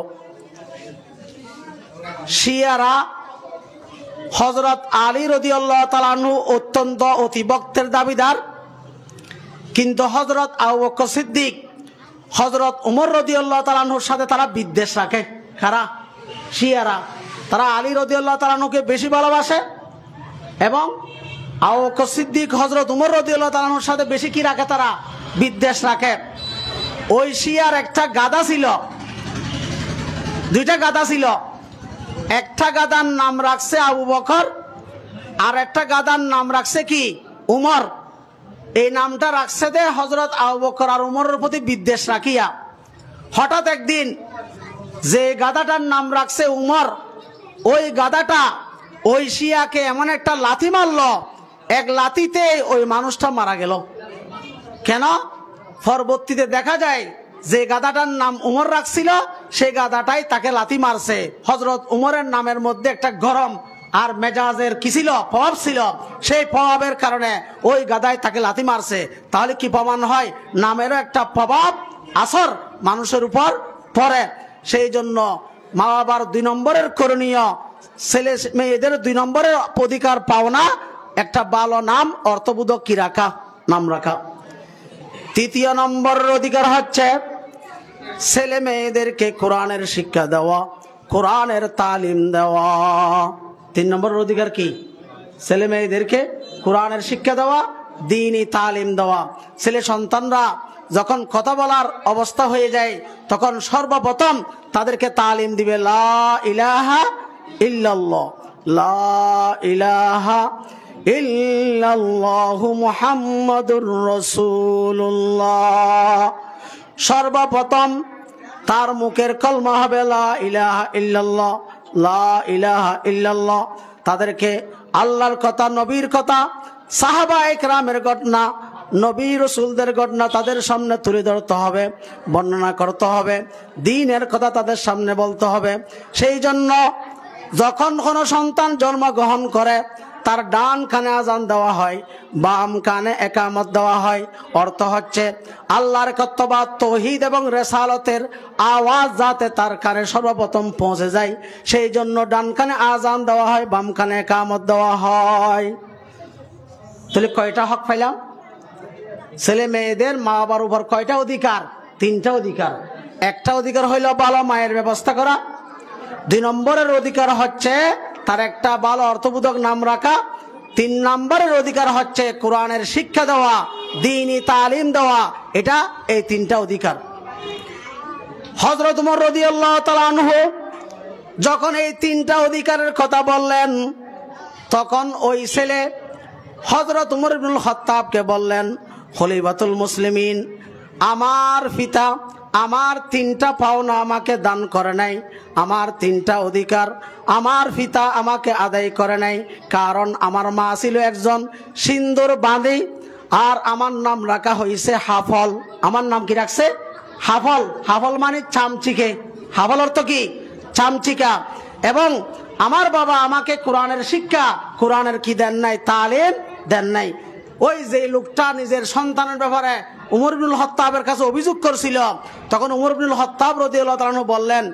শিয়ারা হযরত আলী রাদিয়াল্লাহু তাআলা আনহু অত্যন্ত অতিভক্তের দাবিদার, কিন্তু হযরত আবু বকর সিদ্দিক, হযরত উমর রাদিয়াল্লাহু তাআলা আনহুর সাথে তারা বিদ্বেষ রাখে। কারা? শিয়ারা। তারা আলী রাদিয়াল্লাহু তাআলা আনহুকে বেশি ভালোবাসে এবং আবু বকর সিদ্দিক, হযরত উমর রাদিয়াল্লাহু তাআলা আনহুর সাথে বেশি কি রাখে? তারা বিদ্বেষ রাখে। ওই শিয়ার একটা গাধা ছিল, দুইটা গাধা ছিল। একটা গাধার নাম রাখছে আবু বকর, আর একটা গাধার নাম রাখছে কি? উমর। এই নামটা রাখছে দে হযরত আবু বকর আর উমরের প্রতি বিদ্বেষ রাখিয়া। হঠাৎ একদিন যে গাধাটার নাম রাখছে উমর, ওই গাধাটা ওই শিয়াকে এমন একটা লাথি মারলো, এক লাথিতে ওই মানুষটা মারা গেল। কেন? পরবর্তীতে দেখা যায় যে গাধাটার নাম উমর রাখছিল সেই গাধাটাই তাকে লাথি মারছে। হযরত উমরের নামের মধ্যে একটা গরম আর মেজাজের কি ছিল? প্রভাব ছিল। সেই প্রভাবের কারণে ওই গাধায় তাকে লাথি মারছে। তাহলে কি প্রমাণ হয়? নামেরও একটা প্রভাব আসর মানুষের উপর পড়ে। সেই জন্য মা বাবার 2 নম্বরের করণীয়, ছেলে মেয়েদের 2 নম্বরের অধিকার পাওনা একটা ভালো নাম, অর্থবোধক কি রাখা, নাম রাখা। 3 নম্বরের অধিকার হচ্ছে ছেলে মেয়েদেরকে কোরআনের শিক্ষা দেওয়া, কোরআনের তালিম দেওয়া। 3 নম্বরের অধিকার কি? ছেলে মেয়েদেরকে কোরআনের শিক্ষা দেওয়া, দ্বীনি তালিম দেওয়া। ছেলে সন্তানরা যখন কথা বলার অবস্থা হয়ে যায় তখন সর্বপ্রথম তাদেরকে তালিম দিবে লা ইলাহা ইল্লাল্লাহ, লা ইলাহা ইল্লাল্লাহু মুহাম্মাদুর রাসূলুল্লাহ। সর্বপ্রথম তার মুখের কলমা হবে লা ইলাহা ইল্লাল্লাহ, লা ইলাহা ইল্লাল্লাহ। তাদেরকে আল্লাহর কথা, নবীর কথা, সাহাবায়ে কেরামের ঘটনা, নবী রাসূলদের ঘটনা তাদের সামনে তুলে ধরতে হবে, বর্ণনা করতে হবে, দ্বীনের কথা তাদের সামনে বলতে হবে। সেই জন্য যখন কোনো সন্তান জন্মগ্রহণ করে তার ডান কানে আজান দেওয়া হয়, বাম কানে একামত দেওয়া হয়। অর্থ হচ্ছে আল্লাহর কর্তব্য তৌহিদ এবং রিসালাতের আওয়াজ যাতে তার কানে সর্বপ্রথম পৌঁছে যায়, সেই জন্য ডান কানে আজান দেওয়া হয়, বাম কানে একামত দেওয়া হয়। তাহলে কয়টা হক পাইলাম? ছেলে মেয়েদের মা বাবার উপর কয়টা অধিকার? 3টা অধিকার। একটা অধিকার হইল ভালো মায়ের ব্যবস্থা করা। 2 নম্বরের অধিকার হচ্ছে তার একটা ভালো অর্থবোধক নাম রাখা। 3 নম্বরের অধিকার হচ্ছে কোরআনের শিক্ষা দেওয়া, দ্বীনি তালিম দেওয়া। এটা এই 3টা অধিকার। হযরত ওমর রাদিয়াল্লাহু তাআলা আনহু যখন এই 3টা অধিকারের কথা বললেন, তখন ওই ছেলে হযরত ওমর ইবনুল খাত্তাবকে বললেন, খলিফাতুল মুসলিমিন, আমার পিতা আমার 3টা পাওনা আমাকে দান করে নাই, আমার 3টা অধিকার আমার পিতা আমাকে আদায় করে নাই। কারণ আমার মা ছিল একজন সিন্দুর বাঁধি, আর আমার নাম রাখা হয়েছে হাফল। আমার নাম কি রাখছে? হাফল। হাফল মানে চামচিকে। হাফল অর্থ কি? চামচিকা। এবং আমার বাবা আমাকে কোরআনের শিক্ষা, কোরআনের কি দেন নাই? তালিম দেন নাই। ওই যে লোকটা নিজের সন্তানের ব্যাপারে উমর ইবনুল খাত্তাবের কাছে অভিযোগ করছিল, তখন উমর ইবনুল খাত্তাব রাদিয়াল্লাহু তাআলা বললেন,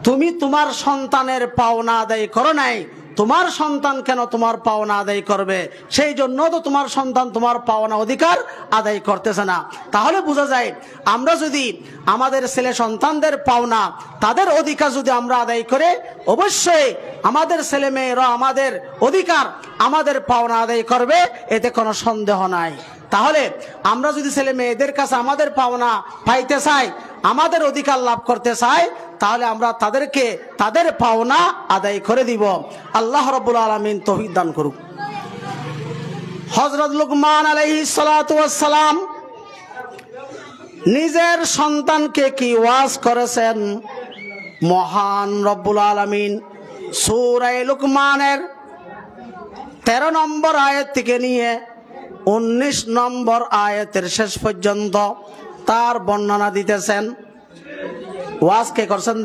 তুমি তোমার সন্তানের পাওনা আদায় করো নাই, তোমার সন্তান কেন তোমার পাওনা আদায় করবে? সেই জন্য তো তোমার সন্তান তোমার পাওনা অধিকার আদায় করতেছে না। তাহলে বোঝা যায় আমরা যদি আমাদের ছেলে সন্তানদের পাওনা, তাদের অধিকার যদি আমরা আদায় করে, অবশ্যই আমাদের ছেলে মেয়েরা আমাদের অধিকার, আমাদের পাওনা আদায় করবে, এতে কোনো সন্দেহ নাই। তাহলে আমরা যদি ছেলে মেয়েদের কাছে আমাদের পাওনা পাইতে চাই, আমাদের অধিকার লাভ করতে চাই, তাহলে আমরা তাদেরকে তাদের পাওনা আদায় করে দিব। আল্লাহ রাব্বুল আলামিন তৌফিক দান করুক। হযরত লুকমান আলাইহিস সালাতু ওয়াস সালাম নিজের সন্তানকে কি ওয়াজ করেছেন? মহান রব্বুল আলামিন সূরা লুকমানের 13 নম্বর আয়াত থেকে নিয়ে 19 নম্বর আয়াতের শেষ পর্যন্ত তার বর্ণনা দিতেছেন। ওয়াজ কে করছেন?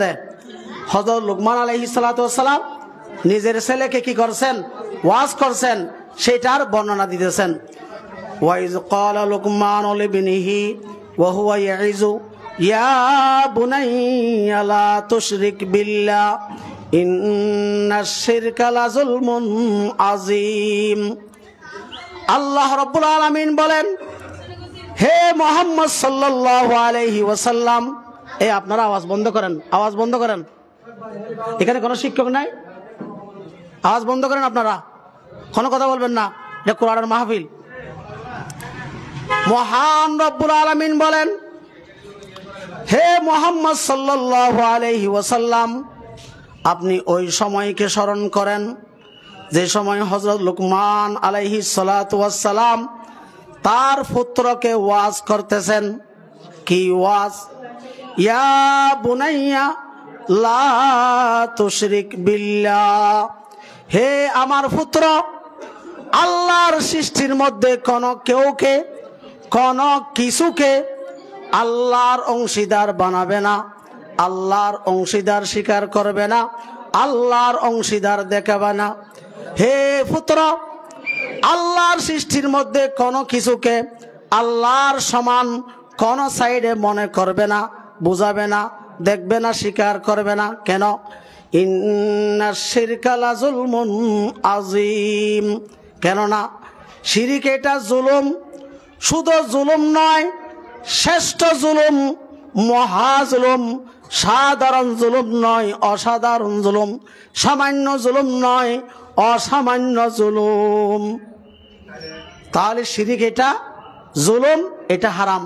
হযরত লুকমান আলাইহিস সালাতু ওয়াস সালাম নিজের ছেলেকে কি করছেন? ওয়াজ করছেন, সেটার বর্ণনা দিতেছেন। ওয়াইজ ক্বালা লুকমান লিবনিহি ওয়া হুয়া ইয়াইযু ইয়া বুনাইয়া লা তুশরিক বিল্লাহ ইন্নাশ শিরকা লাযুলমুন আযীম। আল্লাহ রাব্বুল আলামিন বলেন, হে মুহাম্মদ সাল্লাল্লাহু আলাইহি ওয়াসাল্লাম, আপনারা আওয়াজ বন্ধ করেন, আওয়াজ বন্ধ করেন। এখানে কোনো শিক্ষক নাই, আওয়াজ বন্ধ করেন। আপনারা কোনো কথা বলবেন না, এটা কোরআনের মাহফিল। মহান রব্বুল আলামিন বলেন, হে মুহাম্মদ সাল্লাল্লাহু আলাইহি ওয়াসাল্লাম, আপনি ওই সময়কে স্মরণ করেন যে সময় হযরত লুকমান আলাইহিস সালাতু ওয়াস সালাম তার পুত্রকে ওয়াজ করতেছেন। কি ওয়াজ? ইয়া বুনাইয়া লা তুশরিক বিল্লাহ, হে আমার পুত্র, আল্লাহর সৃষ্টির মধ্যে কেউকে কোনো কিছুকে আল্লাহর অংশীদার বানাবে না, আল্লাহর অংশীদার স্বীকার করবে না, আল্লাহর অংশীদার দেখাবে না। হে পুত্র, আল্লাহর সৃষ্টির মধ্যে কোনো কিছুকে আল্লাহর সমান কোন সাইডে মনে করবে না, বুঝাবে না, দেখবে না, স্বীকার করবে না। কেন? ইন্নাশ শিরকা লাযুলমুন আযীম, কেননা শিরিক এটা জুলুম, শুধু জুলুম নয়, শ্রেষ্ঠ জুলুম, মহা জুলুম, সাধারণ জুলুম নয়, অসাধারণ জুলুম, সামান্য জুলুম নয়, অসামান্য জুলুম। তাহলে শিরিক এটা জুলুম, এটা হারাম।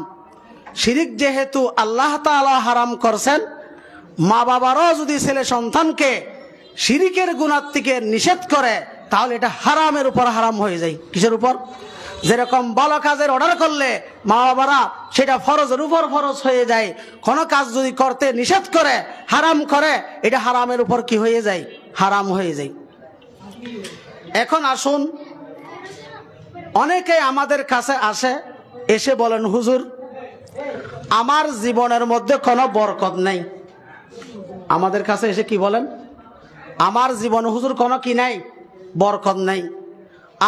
শিরিক যেহেতু আল্লাহ তাআলা হারাম করছেন, মা বাবারও যদি ছেলে সন্তানকে শিরিকের গুনাহ থেকে নিষেধ করে, তাহলে এটা হারামের উপর হারাম হয়ে যায়। কিসের উপর? যেরকম ভালো কাজের অর্ডার করলে মা বাবারা সেটা ফরজের উপর ফরজ হয়ে যায়, কোনো কাজ যদি করতে নিষেধ করে, হারাম করে, এটা হারামের উপর কি হয়ে যায়? হারাম হয়ে যায়। এখন আসুন, অনেকে আমাদের কাছে আসে, এসে বলেন, হুজুর, আমার জীবনের মধ্যে কোনো বরকত নাই। আমাদের কাছে এসে কি বলেন? আমার জীবন হুজুর কোনো কি নাই, বরকত নেই,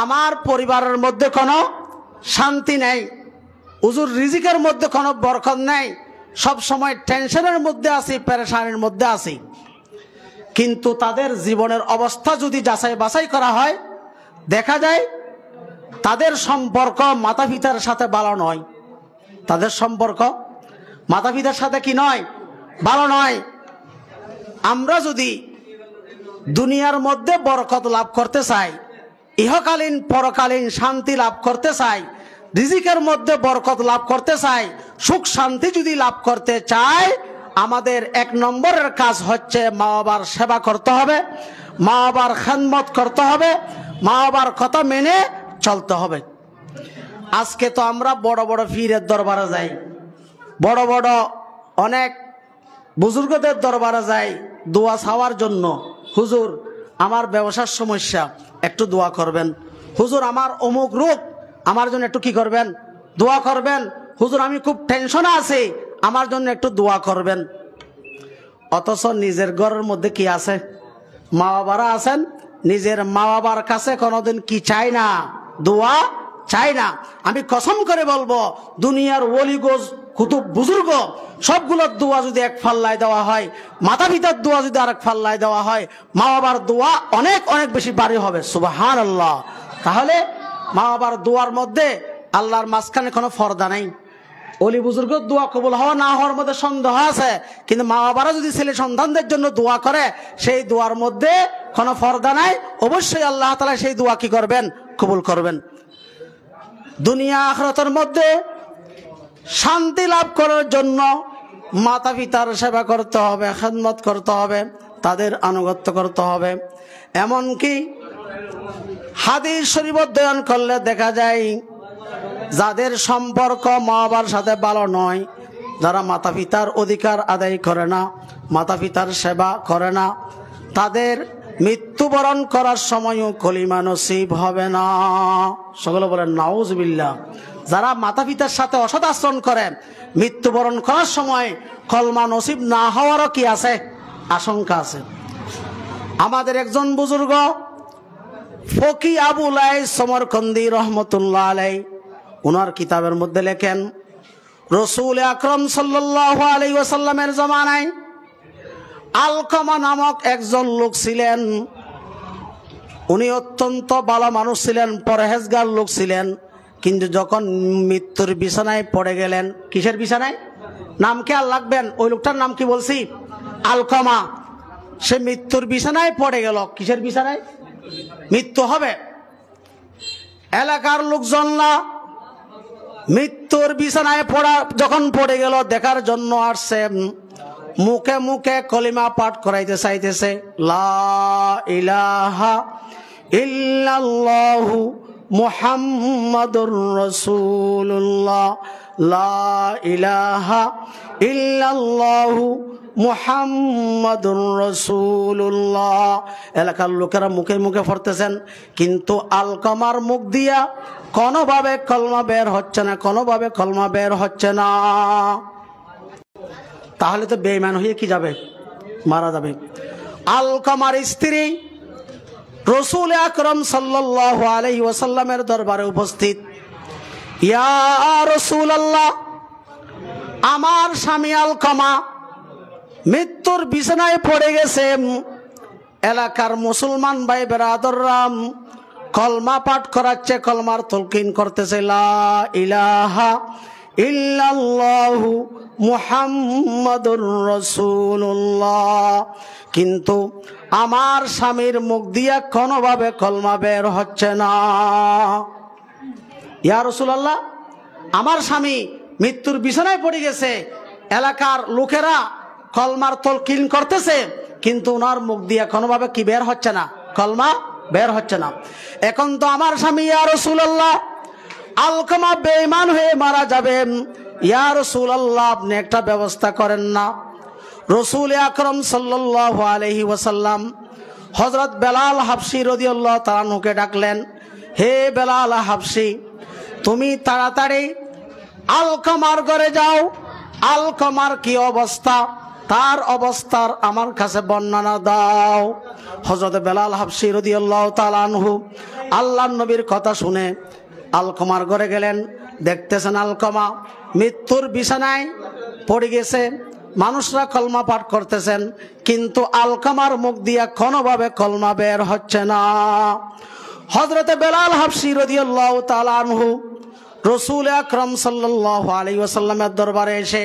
আমার পরিবারের মধ্যে কোনো শান্তি নেই, হুজুর রিজিকের মধ্যে কোনো বরকত নেই, সব সময় টেনশনের মধ্যে আছি, পেরেশানির মধ্যে আছি। কিন্তু তাদের জীবনের অবস্থা যদি যাচাই বাছাই করা হয়, দেখা যায় তাদের সম্পর্ক মাতা পিতার সাথে ভালো নয়। তাদের সম্পর্ক মাতা পিতার সাথে কি নয়? ভালো নয়। আমরা যদি দুনিয়ার মধ্যে বরকত লাভ করতে চাই, ইহকালীন পরকালীন শান্তি লাভ করতে চাই, রিজিকের মধ্যে বরকত লাভ করতে চাই, সুখ শান্তি যদি লাভ করতে চাই, আমাদের এক নম্বরের কাজ হচ্ছে মা বাবার সেবা করতে হবে, মা বাবার খেদমত করতে হবে, মা বাবার কথা মেনে চলতে হবে। আজকে তো আমরা বড় বড় পীরের দরবারে যাই, বড় বড় অনেক বুজুর্গদের দরবারে যাই দোয়া চাওয়ার জন্য। হুজুর আমার ব্যবসার সমস্যা, একটু দোয়া করবেন। হুজুর আমার অমুক রোগ, আমার জন্য একটু কি করবেন? দোয়া করবেন। হুজুর আমি খুব টেনশনে আছি, আমার জন্য একটু দোয়া করবেন। অথচ নিজের ঘরের মধ্যে কি আছে? মা বাবারা আছেন, নিজের মা বাবার কাছে কোনোদিন কি চাই না? দোয়া চাই না। আমি কসম করে বলবো, দুনিয়ার ওলি গোজ কুতুব বুজুর্গ সবগুলোর দোয়া যদি এক ফাল্লায় দেওয়া হয়, মাতা পিতার দোয়া যদি আরেক ফাল্লায় দেওয়া হয়, মা বাবার দোয়া অনেক অনেক বেশি ভারী হবে। সুবহানাল্লাহ। তাহলে মা বাবার দোয়ার মধ্যে আল্লাহর মাঝখানে কোনো পর্দা নেই। অলি বুজুর্গের দোয়া কবুল হওয়া না হওয়ার মধ্যে সন্দেহ আছে, কিন্তু মা বাবারা যদি ছেলে সন্তানদের জন্য দোয়া করে, সেই দোয়ার মধ্যে কোনো পর্দা নাই। অবশ্যই আল্লাহ তাআলা সেই দোয়া কি করবেন? কবুল করবেন। দুনিয়া আখিরাতের মধ্যে শান্তি লাভ করার জন্য মাতা পিতার সেবা করতে হবে, খেদমত করতে হবে, তাদের আনুগত্য করতে হবে। এমনকি হাদিস শরীফ অধ্যয়ন করলে দেখা যায়, যাদের সম্পর্ক মা বাবার সাথে ভালো নয়, যারা মাতা পিতার অধিকার আদায় করে না, মাতা পিতার সেবা করে না, তাদের মৃত্যুবরণ করার সময়ও কলিমা নসিব হবে না। সকলে বলেন নাউজুবিল্লাহ। যারা মাতা পিতার সাথে অসৎ আচরণ করে, মৃত্যুবরণ করার সময় কলমা নসিব না হওয়ারও কি আছে? আশঙ্কা আছে। আমাদের একজন বুজুর্গ ফকি আবু লাইস সমরকন্দি রহমতুল্লাহ আলাইহি, ওনার কিতাবের মধ্যে লেখেন, রাসূল আকরাম সাল্লাল্লাহু আলাইহি ওয়াসাল্লামের জামানায় আলকামা নামক একজন লোক ছিলেন। উনি অত্যন্ত ভালো মানুষ ছিলেন, পরহেজগার লোক ছিলেন। কিন্তু যখন মৃত্যুর বিছানায় পড়ে গেলেন, কিসের বিছানায়? নাম খেয়াল রাখবেন, ওই লোকটার নাম কি বলছি? আলকামা। সে মৃত্যুর বিছানায় পড়ে গেল। কিসের বিছানায়? মৃত্যু হবে। এলাকার লোকজনরা মৃত্যুর বিছানায় যখন পড়ে গেল দেখার জন্য আসছে, মুখে মুখে কলিমা পাঠ করাইতে চাইতেছে, লা ইলাহা ইল্লাল্লাহু মুহাম্মাদুর রাসূলুল্লাহ, লা ইলাহা ইল্লাল্লাহু মুহাম্মাদুর রাসূলুল্লাহ। এলাকার লোকেরা মুখে মুখে পড়তেছেন, কিন্তু আলকামার মুখ দিয়া কোনোভাবে কলমা বের হচ্ছে না, কোনোভাবে কলমা বের হচ্ছে না। তাহলে তো বেঈমান হয়ে কি যাবে? মারা যাবে। আলকামার স্ত্রী রাসূল আকরাম সাল্লাল্লাহু আলাইহি ওয়াসাল্লামের দরবারে উপস্থিত। ইয়া রাসূলুল্লাহ, আমার স্বামী আলকামা মৃত্যুর বিছানায় পড়ে গেছে। এলাকার মুসলমান ভাই বেরাদররা কলমা পাঠ করাচ্ছে, কলমার তলকিন করতেছে, লা ইলাহা ইল্লাল্লাহু মুহাম্মাদুর রাসূলুল্লাহ। কিন্তু আমার স্বামীর মুখ দিয়া কোনোভাবে কলমা বের হচ্ছে না। ইয়া রাসূলুল্লাহ, আমার স্বামী মৃত্যুর বিছানায় পড়ে গেছে, এলাকার লোকেরা কলমার তলকিন করতেছে, কিন্তু ওনার মুখ দিয়া কোনোভাবে কি বের হচ্ছে না? কলমা বের হচ্ছে না। এখন তো আমার স্বামী, ইয়া রাসূলুল্লাহ, আলকামা বেঈমান হয়ে মারা যাবে। ইয়া রাসূলুল্লাহ, আপনি একটা ব্যবস্থা করেন না। রাসূল আকরাম সাল্লাল্লাহু আলাইহি ওয়াসাল্লাম হযরত বেলাল হাবশী রাদিয়াল্লাহু তাআলা আনহুকে ডাকলেন, হে বেলাল হাবশী, তুমি তাড়াতাড়ি আলকামার ঘরে যাও। আলকামার কি অবস্থা তার অবস্থার আমার কাছে বর্ণনা দাও। হযরত বেলাল হাবশী রাদিয়াল্লাহু তাআলা আনহু আল্লাহর নবীর কথা শুনে আলকমার ঘরে গেলেন। দেখতেছেন আলকমা মৃত্যুর বিছানায় পড়ে গেছে, মানুষরা কলমা পাঠ করতেছেন, কিন্তু আলকমার মুখ দিয়া কোনোভাবে কলমা বের হচ্ছে না। হযরত বেলাল হাবশী রাদিয়াল্লাহু তাআলা আনহু রাসূল আকরাম সাল্লাল্লাহু আলাইহি ওয়াসাল্লামের দরবারে এসে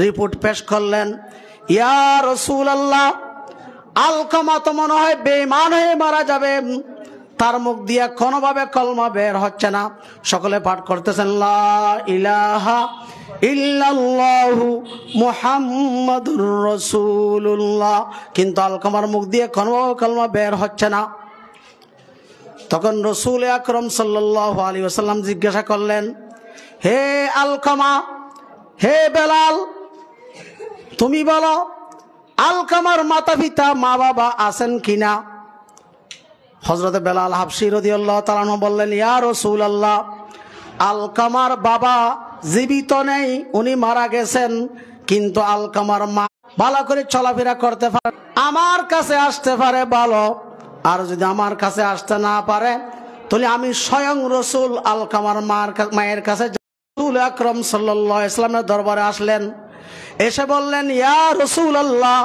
রিপোর্ট পেশ করলেন, ইয়া রাসূলুল্লাহ, আলকমা তো মনে হয় বেঈমান হয়ে মারা যাবে, তার মুখ দিয়া কোনোভাবে কলমা বের হচ্ছে না। সকলে পাঠ করতেছেন লা ইলাহা ইল্লাল্লাহু মুহাম্মাদুর রাসূলুল্লাহ, কিন্তু আলকমার মুখ দিয়ে কোনোভাবে কলমা বের হচ্ছে না। তখন রাসূল আকরাম সাল্লাল্লাহু আলাইহি ওয়াসাল্লাম জিজ্ঞাসা করলেন, হে আলকমা, হে বেলাল, তুমি বলো আলকমার মাতা পিতা মা বাবা আছেন কিনা? হযরত বেলাল হাবশী রাদিয়াল্লাহু তাআলা আনহু বললেন, ইয়া রাসূলুল্লাহ, আলকমার বাবা জীবিত নেই, উনি মারা গেছেন, কিন্তু আলকমার মা ভালো করে চলাফেরা করতে পারে, আমার কাছে আসতে পারে ভালো, আর যদি আমার কাছে আসতে না পারে তাহলে আমি স্বয়ং রাসূল আলকমার মায়ের কাছে। রাসূল আকরাম সাল্লাল্লাহু আলাইহি ওয়াসাল্লামের দরবারে আসলেন, এসে বললেন, ইয়া রাসূলুল্লাহ,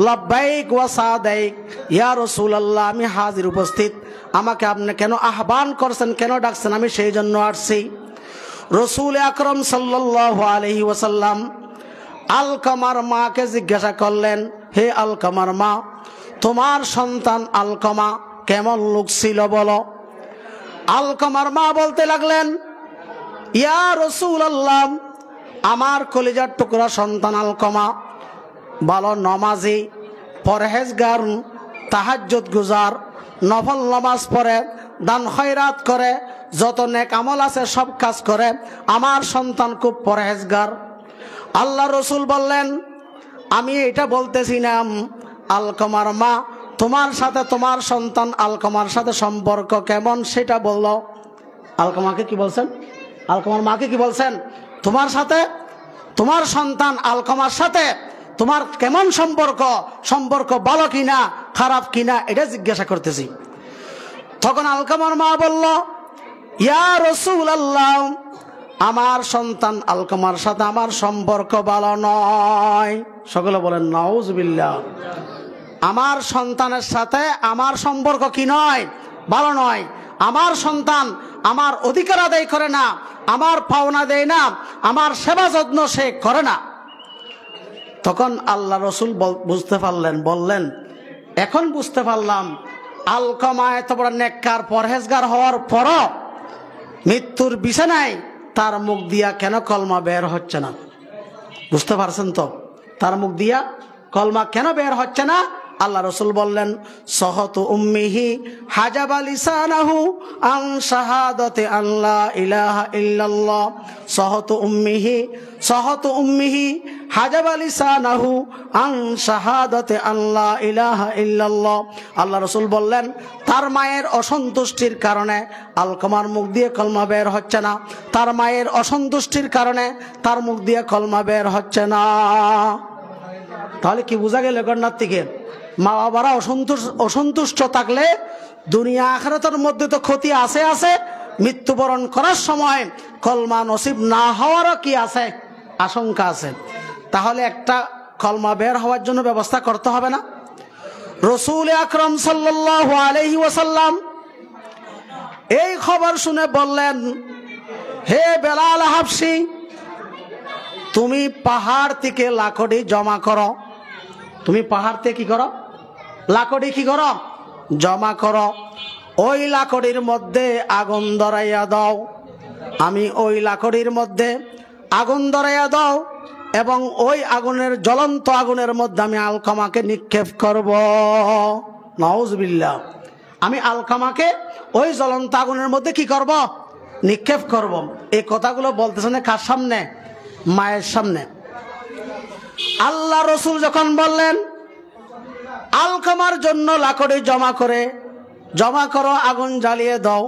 লাব্বাইক ওয়া সাদাইক, ইয়া রাসূলুল্লাহ, আমি হাজির উপস্থিত, আমাকে আপনি কেন আহ্বান করছেন, কেন ডাকছেন, আমি সেই জন্য আসছি। রাসূল আকরাম সাল্লাল্লাহু আলাইহি ওয়াসাল্লাম আলকমার মাকে জিজ্ঞাসা করলেন, হে আলকমার মা, তোমার সন্তান আলকমা কেমন লোক ছিল বলো? আলকমার মা বলতে লাগলেন, ইয়া রাসূলুল্লাহ, আমার কলিজার টুকরা সন্তান আলকমা ভালো নমাজি, পরহেজগার, তাহাজ্জুদ গুজার, নফল নামাজ পড়ে, দান খয়রাত করে, যত নেক আমল আছে সব কাজ করে, আমার সন্তান খুব পরহেজগার। আল্লাহ রসুল বললেন, আমি এটা বলতেছি না আলকমার মা, তোমার সাথে তোমার সন্তান আলকমার সাথে সম্পর্ক কেমন সেটা বললো। আলকমাকে কি বলছেন? আলকমার মাকে কি বলছেন? তোমার সাথে তোমার সন্তান আলকমার সাথে তোমার কেমন সম্পর্ক, সম্পর্ক ভালো কিনা খারাপ কিনা এটা জিজ্ঞাসা করতেছি। তখন আলকমার মা বলল, ইয়া রাসূলুল্লাহ, আমার সন্তান আলকমার সাথে আমার সম্পর্ক ভালো নয়। সকলে বলেন নাউজুবিল্লাহ। আমার সন্তানের সাথে আমার সম্পর্ক কি নয়? ভালো নয়। আমার সন্তান আমার অধিকার আদায় করে না, আমার পাওনা দেয় না, আমার সেবা যত্ন সে করে না। তখন আল্লাহ রসুল বুঝতে পারলেন, বললেন, এখন বুঝতে পারলাম আলকমা এত বড় নেককার পরহেজগার হওয়ার পরও মৃত্যুর বিছানায় তার মুখ দিয়া কেন কলমা বের হচ্ছে না। বুঝতে পারছেন তো? তার মুখ দিয়া কলমা কেন বের হচ্ছে না? আল্লাহ রসুল বললেন, সহতু উম্মিহি হাজাবা লিসানাহু আন শাহাদাতি আল্লা ইলাহা ইল্লাল্লাহ। সহতু উম্মিহি হাজাবা লিসানাহু আন শাহাদাতি আল্লা ইলাহা ইল্লাল্লাহ। আল্লাহ রসুল বললেন, তার মায়ের অসন্তুষ্টির কারণে আলকমার মুখ দিয়ে কলমা বের হচ্ছে না। তার মায়ের অসন্তুষ্টির কারণে তার মুখ দিয়ে কলমা বের হচ্ছে না। তাহলে কি বোঝা গেল গণনার থেকে? মা বাবারা অসন্তুষ্ট থাকলে দুনিয়া আখিরাতের মধ্যে তো ক্ষতি আছে, মৃত্যুবরণ করার সময় কলমা নসিব না হওয়ারও কি আছে? আশঙ্কা আছে। তাহলে একটা কলমা বের হওয়ার জন্য ব্যবস্থা করতে হবে না? রাসূল আকরাম সাল্লাল্লাহু আলাইহি ওয়াসাল্লাম এই খবর শুনে বললেন, হে বেলাল হাবশী, তুমি পাহাড় থেকে লাকড়ি জমা করো। তুমি পাহাড় থেকে কি করো? লাকড়ি কি করো? জমা করো। ওই লাকড়ির মধ্যে আগুন ধরাইয়া দাও। আমি ওই লাকড়ির মধ্যে আগুন ধরাইয়া দাও এবং ওই আগুনের জ্বলন্ত আগুনের মধ্যে আমি আলকমাকে নিক্ষেপ করব। নাউজুবিল্লাহ। আমি আলকমাকে ওই জ্বলন্ত আগুনের মধ্যে কি করব? নিক্ষেপ করব। এই কথাগুলো বলতেছেন কার সামনে? মায়ের সামনে। আল্লাহ রসুল যখন বললেন, আলকমার জন্য লাকড়ি জমা করো, আগুন জ্বালিয়ে দাও,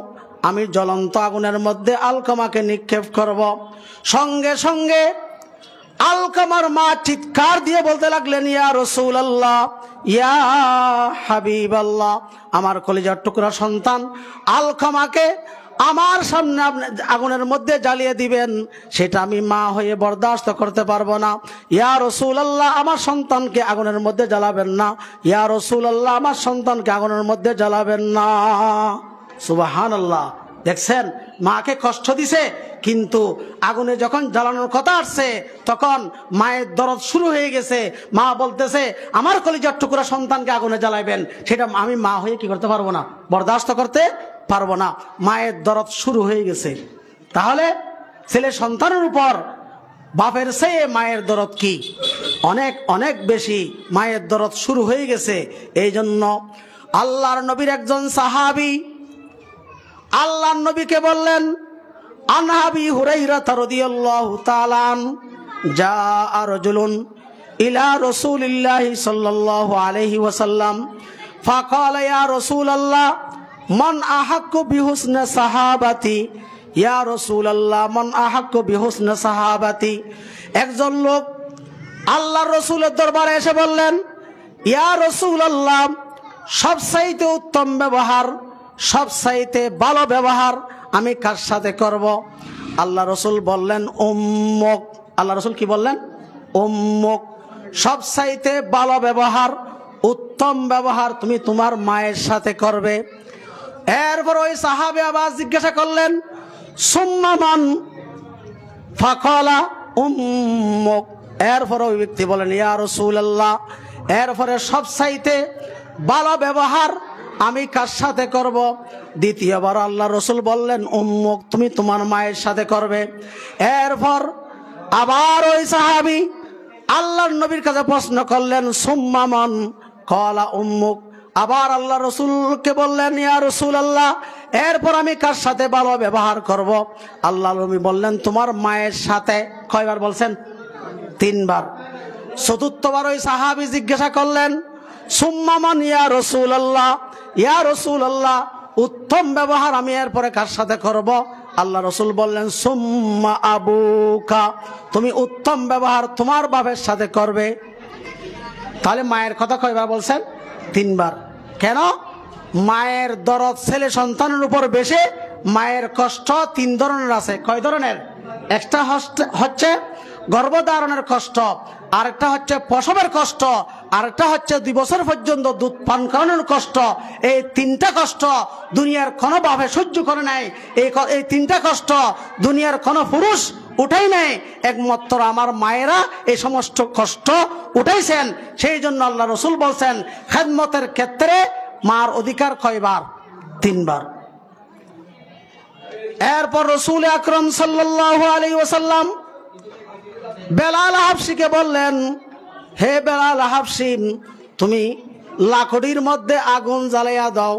আমি জ্বলন্ত আগুনের মধ্যে আলকমাকে নিক্ষেপ করব। সঙ্গে সঙ্গে আলকামার মা চিৎকার দিয়ে বলতে লাগলেন, ইয়া রাসূলুল্লাহ, ইয়া হাবিবাল্লাহ, আমার কলিজার টুকরা সন্তান আলকামাকে আমার সামনে আপনি আগুনের মধ্যে জ্বালিয়ে দিবেন, সেটা আমি মা হয়ে বরদাস্ত করতে পারবো না। ইয়া রাসূলুল্লাহ, আমার সন্তানকে আগুনের মধ্যে জ্বালাবেন না। ইয়া রাসূলুল্লাহ, আমার সন্তানকে আগুনের মধ্যে জ্বালাবেন না। সুবহানাল্লাহ। দেখছেন, মাকে কষ্ট দিছে, কিন্তু আগুনে যখন জ্বালানোর কথা আসছে তখন মায়ের দরদ শুরু হয়ে গেছে। মা বলতেছে, আমার কলিজার টুকরা সন্তানকে আগুনে জ্বালাইবেন, সেটা আমি মা হয়ে কি করতে পারবো না, বরদাস্ত করতে পারবো না। মায়ের দরদ শুরু হয়ে গেছে। তাহলে ছেলে সন্তানের উপর বাপের চেয়ে মায়ের দরদ কি অনেক অনেক বেশি, মায়ের দরদ শুরু হয়ে গেছে। এই জন্য আল্লাহর নবীর একজন সাহাবী আল্লাহর নবীকে বললেন, আন আবি হুরায়রা রাদিয়াল্লাহু তাআলা জাআ রাজুলুন ইলা রাসূলিল্লাহি সাল্লাল্লাহু আলাইহি ওয়াসাল্লাম ফাকালা ইয়া রাসূলুল্লাহ মান আহাক্কু বিহুসনি সাহাবাতি, ইয়া রাসূলুল্লাহ মান আহাক্কু বিহুসনি সাহাবাতি। একজন লোক আল্লাহর রাসূলের দরবারে এসে বললেন, ইয়া রাসূলুল্লাহ, সবচাইতে উত্তম ব্যবহার, সবচাইতে ভালো ব্যবহার আমি কার সাথে করব? আল্লাহ রসুল বললেন, উম্মুক। আল্লাহ রসুল কি বললেন? উম্মুক। সবচাইতে ভালো ব্যবহার, উত্তম ব্যবহার তুমি তোমার মায়ের সাথে করবে। এরপর ওই সাহাবী আবার জিজ্ঞাসা করলেন, সুম্মা মান? ফাকালা উম্মুক। এরপর ওই ব্যক্তি বলেন, ইয়া রাসূলুল্লাহ, এরপরে সবচাইতে ভালো ব্যবহার আমি কার সাথে করব? দ্বিতীয়বার আল্লাহ রসুল বললেন, উম্মুক, তুমি তোমার মায়ের সাথে করবে। এরপর আবার ওই সাহাবী আল্লাহর নবীর কাছে প্রশ্ন করলেন, সুম্মা মান? ক্বালা উম্মুক। আবার আল্লাহ রসুলকে বললেন, ইয়া রাসূলুল্লাহ, এরপর আমি কার সাথে ভালো ব্যবহার করব? আল্লাহ নবী বললেন, তোমার মায়ের সাথে। কয়বার বলছেন? 3 বার। চতুর্থবার ওই সাহাবী জিজ্ঞাসা করলেন, সুম্মা মান ইয়া রাসূলুল্লাহ? ইয়া রাসূলুল্লাহ, উত্তম ব্যবহার আমি এরপরে কার সাথে করব? আল্লাহ রসুল বললেন, সুম্মা আবুকা, তুমি উত্তম ব্যবহার তোমার বাবার সাথে করবে। তাহলে মায়ের কথা কয়বার বলছেন? 3 বার। কেন? মায়ের দরদ ছেলে সন্তানের উপর বেশি। মায়ের কষ্ট 3 ধরনের আছে। কয় ধরনের? একটা হচ্ছে গর্ভধারণের কষ্ট, আরেকটা হচ্ছে প্রসবের কষ্ট, আরেকটা হচ্ছে 2 বছর পর্যন্ত দুধ পান করানোর কষ্ট। এই 3টা কষ্ট দুনিয়ার কোনো ভাবে সহ্য করে নাই। এই 3টা কষ্ট দুনিয়ার কোনো পুরুষ উঠাই নাই, একমাত্র আমার মায়েরা এই সমস্ত কষ্ট উঠাইছেন। সেই জন্য আল্লাহ রসুল বলছেন, খেদমতের ক্ষেত্রে মার অধিকার কয়বার? 3 বার। এরপর রাসূল আকরাম সাল্লাল্লাহু আলাইহি ওয়াসাল্লাম বেলাল হাবশিকে বললেন, হে বেলাল হাবশি, তুমি লাকড়ির মধ্যে আগুন জ্বালাইয়া দাও,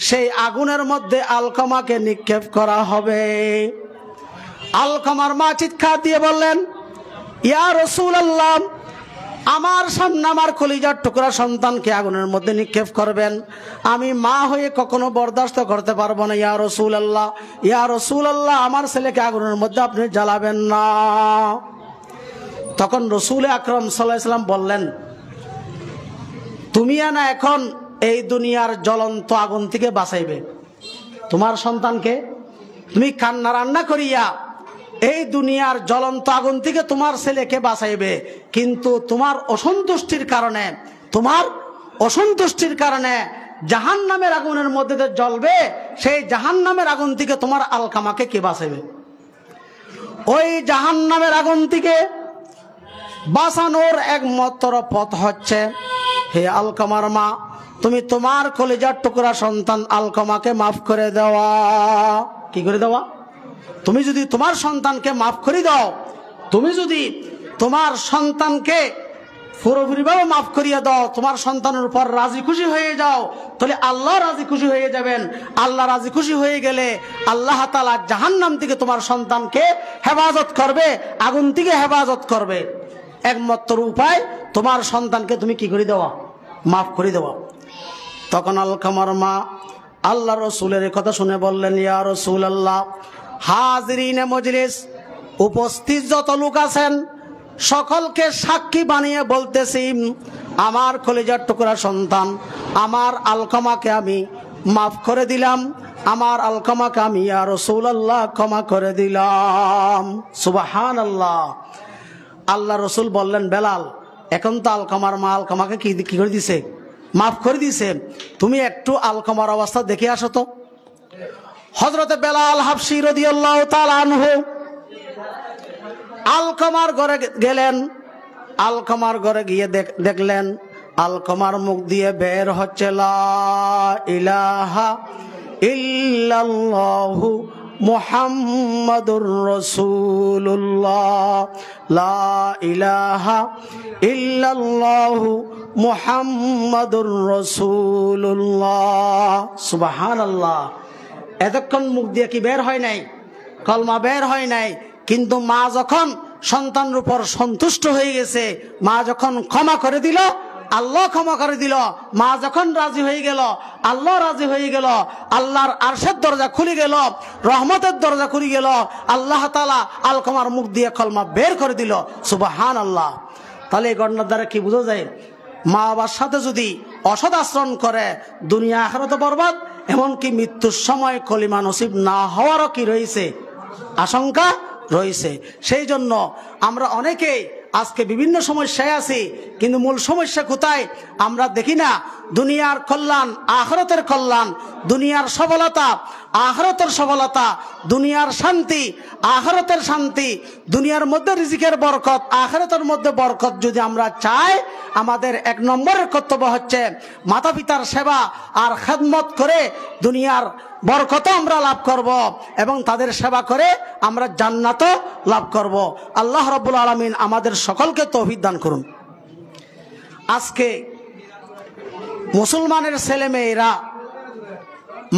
সেই আগুনের মধ্যে আলকামাকে নিক্ষেপ করা হবে। আলকামার মা চিৎকার দিয়ে বললেন, ইয়া রাসূলুল্লাহ, আমার সামনে আমার কলিজার টুকরা সন্তানকে আগুনের মধ্যে নিক্ষেপ করবেন, আমি মা হয়ে কখনো বরদাস্ত করতে পারবো না। ইয়া রাসূলুল্লাহ, ইয়া রাসূলুল্লাহ, আমার ছেলেকে আগুনের মধ্যে আপনি জ্বালাবেন না। তখন রাসূল আকরাম সাল্লাল্লাহু আলাইহি ওয়াসাল্লাম বললেন, তুমি না এখন এই দুনিয়ার জ্বলন্ত আগুন থেকে বাঁচাইবে তোমার সন্তানকে, তুমি কান্না রান্না করিয়া এই দুনিয়ার জ্বলন্ত আগুন থেকে তোমার ছেলেকে বাঁচাইবে, কিন্তু তোমার অসন্তুষ্টির কারণে জাহান্নামের আগুনের মধ্যে যে জ্বলবে, সেই জাহান্নামের আগুন থেকে তোমার আলকামাকে কে বাঁচাইবে? ওই জাহান্নামের আগুন থেকে বাঁচানোর একমাত্র পথ হচ্ছে, হে আলকামার মা, তুমি তোমার কলিজার টুকরা সন্তান আলকামাকে মাফ করে দেওয়া। কি করে দেওয়া? তুমি যদি তোমার সন্তানকে মাফ করে দাও, তুমি যদি তোমার সন্তানকে পুরোপুরিভাবে মাফ করিয়ে দাও, তোমার সন্তানের উপর রাজি খুশি হয়ে যাও, তাহলে আল্লাহ রাজি খুশি হয়ে যাবেন। আল্লাহ রাজি খুশি হয়ে গেলে আল্লাহ তাআলা জাহান্নাম থেকে তোমার সন্তানকে হেফাজত করবে, আগুন থেকে হেফাজত করবে। একমাত্র উপায় তোমার সন্তানকে তুমি কি করে দেওয়া? মাফ করে দেওয়া। তখন আলকামার মা আল্লাহ রসুলের কথা শুনে বললেন, ইয়া রাসূলুল্লাহ, হাজিরিনে মজলিস, উপস্থিত যত লোক আছেন সকলকে সাক্ষী বানিয়ে বলতেছি, আমার কলিজার টুকরা সন্তান, আমার আলকামাকে আমি মাফ করে দিলাম, আমার আলকামাকে আমি ইয়া রাসূলুল্লাহ ক্ষমা করে দিলাম। সুবহানাল্লাহ। আল্লাহ রসুল বললেন, বেলাল, এখন তো আলকামার মা আলকামাকে কি করে দিছে? মাফ করে দিছে। তুমি একটু আলকামার অবস্থা দেখে আসো তো। হযরতে বেলাল হাবশী রাদিয়াল্লাহু তাআলা আনহু আলকামার ঘরে গেলেন। আলকামার ঘরে গিয়ে দেখলেন আলকামার মুখ দিয়ে বের হচ্ছে লা ইলাহা ইল্লাল্লাহু মুহাম্মাদুর রাসূলুল্লাহ, লা ইলাহা ইল্লাল্লাহু মুহাম্মাদুর রাসূলুল্লাহ। সুবহানাল্লাহ। এতক্ষণ মুখ দিয়ে কি বের হয় নাই? কলমা বের হয় নাই। কিন্তু মা যখন সন্তানের উপর সন্তুষ্ট হয়ে গেছে, মা যখন ক্ষমা করে দিল, আল্লাহ ক্ষমা করে দিল। মা যখন রাজি হয়ে গেল, আল্লাহ রাজি হয়ে গেল। আল্লাহর আরশের দরজা খুলে গেল, রহমতের দরজা খুলে গেল। আল্লাহ তাআলা আলকামার মুখ দিয়ে কলমা বের করে দিল। সুবহানাল্লাহ। তাহলে এই ঘটনার দ্বারা কি বোঝা যায়? মা বাবার সাথে যদি অসৎ আচরণ করে, দুনিয়া আখিরাতে বরবাদ, এমনকি মৃত্যুর সময় কলিমা নসিব না হওয়ারও কি রয়েছে? আশঙ্কা রয়েছে। সেই জন্য আমরা অনেকেই আজকে বিভিন্ন সমস্যায় আছি, কিন্তু মূল সমস্যা কোথায়? আমরা দেখি না দুনিয়ার কল্যাণ, আখিরাতের কল্যাণ, দুনিয়ার সফলতা, আখিরাতের সফলতা, দুনিয়ার শান্তি, আখিরাতের শান্তি, দুনিয়ার মধ্যে রিজিকের বরকত, আখিরাতের মধ্যে বরকত যদি আমরা চাই, আমাদের এক নম্বরের কর্তব্য হচ্ছে মাতা পিতার সেবা আর খেদমত করে দুনিয়ার বরকত আমরা লাভ করব এবং তাদের সেবা করে আমরা জান্নাতও লাভ করব। আল্লাহ রাব্বুল আলামিন আমাদের সকলকে তৌফিক দান করুন। আজকে মুসলমানের ছেলে মেয়েরা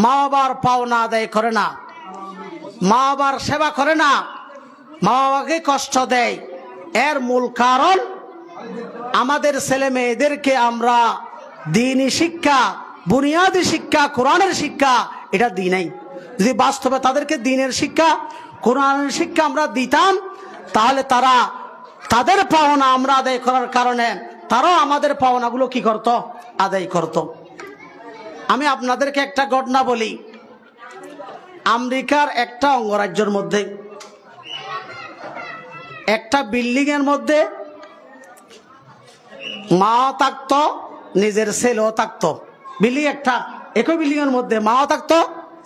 মা বাবার পাওনা আদায় করে না, মা বাবার সেবা করে না, মা বাবাকে কষ্ট দেয়। এর মূল কারণ আমাদের ছেলে মেয়েদেরকে আমরা দ্বীনি শিক্ষা, বুনিয়াদী শিক্ষা, কোরআনের শিক্ষা এটা দিই নাই। যদি বাস্তবে তাদেরকে দ্বীনের শিক্ষা, কোরআনের শিক্ষা আমরা দিতাম, তাহলে তারা তাদের পাওনা আমরা আদায় করার কারণে তারাও আমাদের পাওনাগুলো কি করত? আদায় করত। আমি আপনাদেরকে একটা ঘটনা বলি। আমেরিকার একটা অঙ্গরাজ্যের মধ্যে একটা বিল্ডিং এর মধ্যে মাও থাকতো, নিজের ছেলেও থাকতো। বিল্ডিং একটা, একই বিল্ডিং এর মধ্যে মাও থাকতো,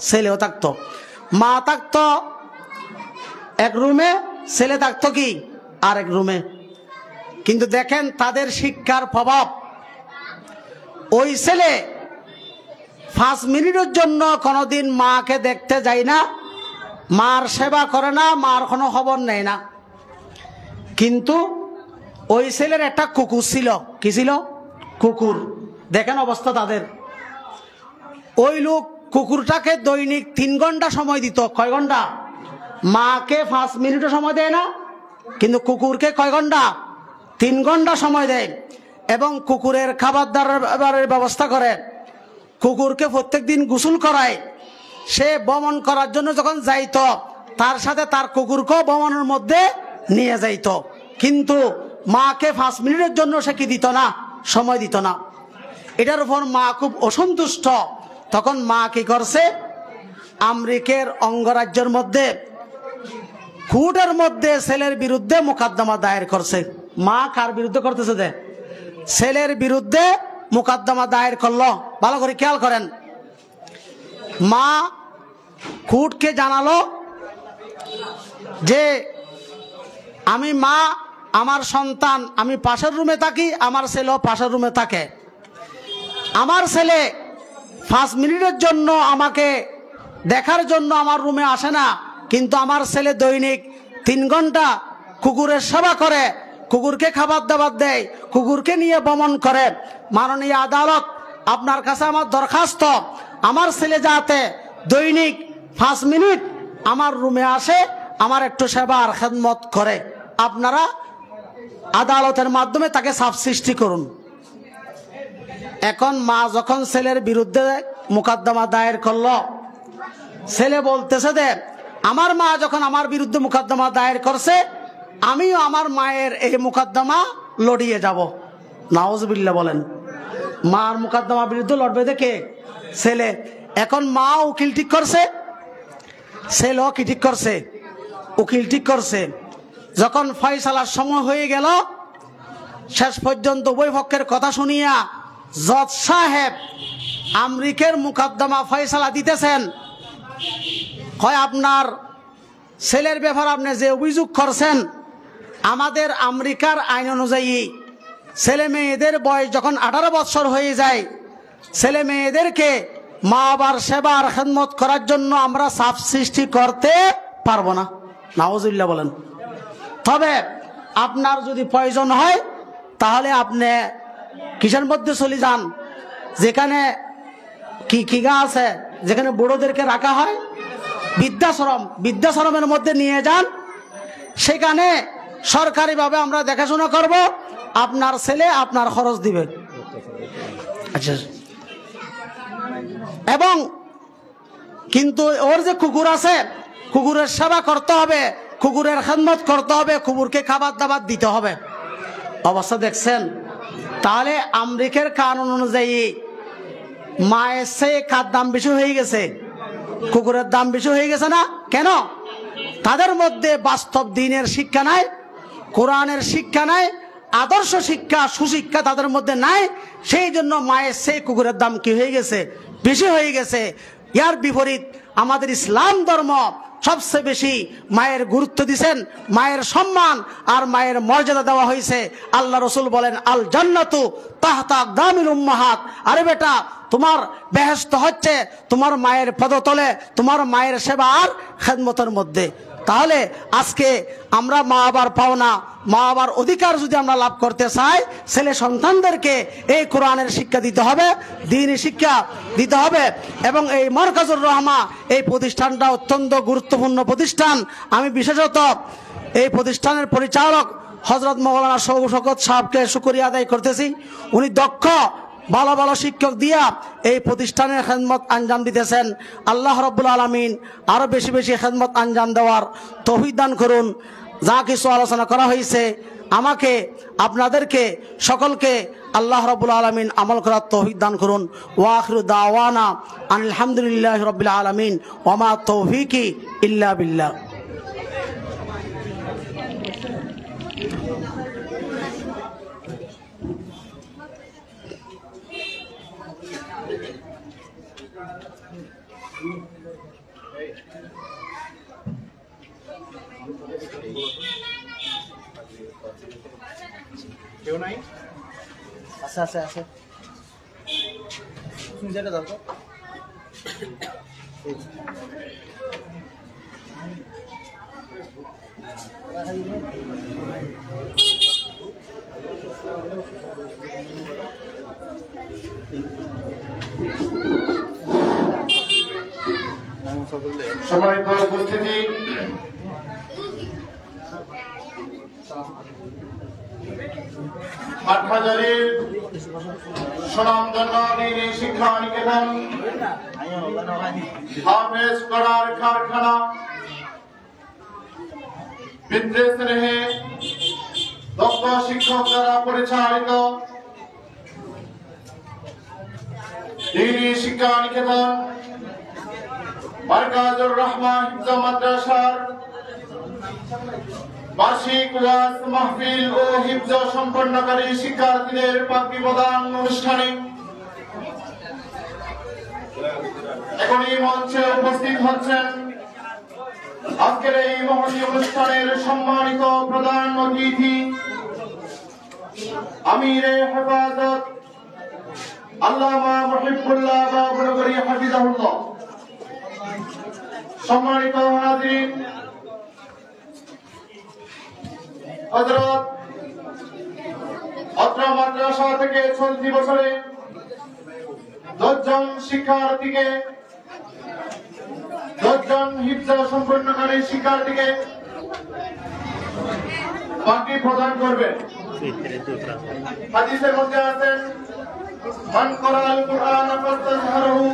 ছেলেও থাকতো। মা থাকতো এক রুমে, ছেলে থাকতো কি আরেক রুমে। কিন্তু দেখেন তাদের শিক্ষার প্রভাব। ওই ছেলে 5 মিনিটের জন্য কোনোদিন মাকে দেখতে যায় না, মার সেবা করে না, মার কোনো খবর নেয় না। কিন্তু ওই ছেলের একটা কুকুর ছিল। কি ছিল? কুকুর। দেখেন অবস্থা তাদের। ওই লোক কুকুরটাকে দৈনিক 3 ঘন্টা সময় দিত। কয় ঘন্টা? মাকে 5 মিনিটও সময় দেয় না, কিন্তু কুকুরকে কয় ঘন্টা? 3 ঘন্টা সময় দেয়। এবং কুকুরের খাবার দাবারের ব্যবস্থা করে, কুকুরকে প্রত্যেক দিন গোসল করায়। সে ভ্রমণ করার জন্য যখন যাইতো, তার সাথে তার কুকুরকেও ভ্রমণের মধ্যে নিয়ে যাইত। কিন্তু মাকে 5 মিনিটের জন্য সে কি দিত না? সময় দিত না। এটার উপর মা খুব অসন্তুষ্ট। তখন মা কি করছে? আমেরিকার অঙ্গরাজ্যের মধ্যে কোর্টের মধ্যে ছেলের বিরুদ্ধে মোকদ্দমা দায়ের করছে। মা কার বিরুদ্ধে করতেছে? ছেলের বিরুদ্ধে মোকদ্দমা দায়ের করলো। ভালো করে খেয়াল করেন। মা কোর্টকে জানালো যে আমি মা, আমার সন্তান, আমি পাশের রুমে থাকি, আমার ছেলেও পাশের রুমে থাকে। আমার ছেলে 5 মিনিটের জন্য আমাকে দেখার জন্য আমার রুমে আসে না, কিন্তু আমার ছেলে দৈনিক 3 ঘন্টা কুকুরের সেবা করে, কুকুরকে খাবার দাবার দেয়, কুকুরকে নিয়ে ভ্রমণ করে। মাননীয় আদালত, আপনার কাছে আমার দরখাস্ত, আমার ছেলে যাতে দৈনিক 5 মিনিট আমার রুমে আসে, আমার একটু সেবা আর খেদমত করে। আপনারা আদালতের মাধ্যমে তাকে সাফ সৃষ্টি করুন। এখন মা যখন ছেলের বিরুদ্ধে মোকদ্দমা দায়ের করলো, ছেলে বলতেছে যে আমার মা যখন আমার বিরুদ্ধে মোকদ্দমা দায়ের করছে, আমিও আমার মায়ের এই মুকদ্দমা লড়িয়ে যাব। নাউজুবিল্লাহ বলেন। মার মুকদ্দমা বিরুদ্ধে লড়বে দেখে ছেলে। এখন মা উকিল ঠিক করছে, ছেলেও কি ঠিক করছে? উকিল ঠিক করছে। যখন ফয়সালার সময় হয়ে গেল, শেষ পর্যন্ত উভয় পক্ষের কথা শুনিয়া জজ সাহেব আমরিকের মুকদ্দমা ফয়সালা দিতেছেন। হয় আপনার ছেলের ব্যাপারে আপনি যে অভিযোগ করছেন, আমাদের আমেরিকার আইন অনুযায়ী ছেলে মেয়েদের বয়স যখন 18 বছর হয়ে যায়, ছেলে মেয়েদেরকে মা বাবার সেবার খেদমত করার জন্য আমরা চাপ সৃষ্টি করতে পারবো না। নাউজুবিল্লাহ বলেন। তবে আপনার যদি প্রয়োজন হয় তাহলে আপনি কিসের মধ্যে চলে যান, যেখানে কি গা আছে, যেখানে বুড়োদেরকে রাখা হয়, বৃদ্ধাশ্রমের মধ্যে নিয়ে যান। সেখানে সরকারিভাবে আমরা দেখাশোনা করব, আপনার ছেলে আপনার খরচ দিবে। আচ্ছা। এবং কিন্তু ওর যে কুকুর আছে, কুকুরের সেবা করতে হবে, কুকুরের খেদমত করতে হবে, কুকুরকে খাবার দাবার দিতে হবে। অবস্থা দেখছেন? তাহলে আমেরিকার কানুন অনুযায়ী মায়ের চেয়ে কার দাম বেশি হয়ে গেছে? কুকুরের দাম বেশি হয়ে গেছে না? কেন? তাদের মধ্যে বাস্তব দ্বীনের শিক্ষা নাই, কোরআনের শিক্ষা নাই, আদর্শ শিক্ষা, সুশিক্ষা তাদের মধ্যে নাই। সেই জন্য মায়ের চেয়ে কুকুরের দাম কি হয়ে গেছে? বেশি হয়ে গেছে। ইয়ার বিপরীত আমাদের ইসলাম ধর্ম সবচেয়ে বেশি মায়ের গুরুত্ব দিয়েছেন, মায়ের সম্মান আর মায়ের মর্যাদা দেওয়া হয়েছে। আল্লাহ রসুল বলেন, আল জান্নাতু তাহতা আকদামিল উম্মাহাত। আরে বেটা, তোমার বেহেশত হচ্ছে তোমার মায়ের পদতলে, তোমার মায়ের সেবা আর খেদমতের মধ্যে। তাহলে আজকে আমরা মা বাবার পাওনা, মা বাবার অধিকার যদি আমরা লাভ করতে চাই, ছেলে সন্তানদেরকে এই কোরআনের শিক্ষা দিতে হবে, দ্বীনি শিক্ষা দিতে হবে। এবং এই মারকাজুর রহমা এই প্রতিষ্ঠানটা অত্যন্ত গুরুত্বপূর্ণ প্রতিষ্ঠান। আমি বিশেষত এই প্রতিষ্ঠানের পরিচালক হযরত মাওলানা শওকত সাহেবকে শুকরিয়া আদায় করতেছি। উনি দক্ষ ভালো ভালো শিক্ষক দিয়া এই প্রতিষ্ঠানের খেদমত আঞ্জাম দিতেছেন। আল্লাহ রাব্বুল আলামিন আরো বেশি বেশি খেদমত আঞ্জাম দেওয়ার তৌফিক দান করুন। যা কিছু আলোচনা করা হয়েছে, আমাকে আপনাদেরকে সকলকে আল্লাহ রাব্বুল আলামিন আমল করার তৌফিক দান করুন। ওয়া আখিরু দাওয়ানা আনিল হামদুলিল্লাহি রাব্বিল আলামিন ওয়া মা তৌফিকি ইল্লা বিল্লাহ। কেউ নাই? আচ্ছা আচ্ছা আচ্ছা, তুমি যেটা দাও তো। সম্মানিত উপস্থিতি, হাটহাজারীর সুনামধন্য দ্বীনি শিক্ষা নিকেতন হাফেজ পড়ার কারখানা বিদ্রোহ স্নেহে দক্ষ শিক্ষক দ্বারা পরিচালিত দ্বীনি শিক্ষা নিকেতন মারকাজুর রহমা হিফজ মাদ্রাসার বার্ষিক ওয়াজ মাহফিল ও হিফজ সম্পন্নকারী শিক্ষার্থীদের পাগড়ি প্রদান অনুষ্ঠানে এখনই মঞ্চে উপস্থিত হচ্ছেন আজকের এই মহতী অনুষ্ঠানের সম্মানিত প্রধান অতিথি আমিরে হেফাজত আল্লামা মুহিবুল্লাহ বাবুনগরী হাফিজাহুল্লাহ। সম্মানিত হাজিরিন, হযরত অত্র মাদ্রাসা থেকে চলতি বছরে 10 জন শিক্ষার্থীকে 10 জন হিফজ সম্পন্নকারী শিক্ষার্থীকে পাগড়ি প্রদান করবেন। হাদিসের মধ্যে আছেন মান করাল কুরআন ফাতাযহারহু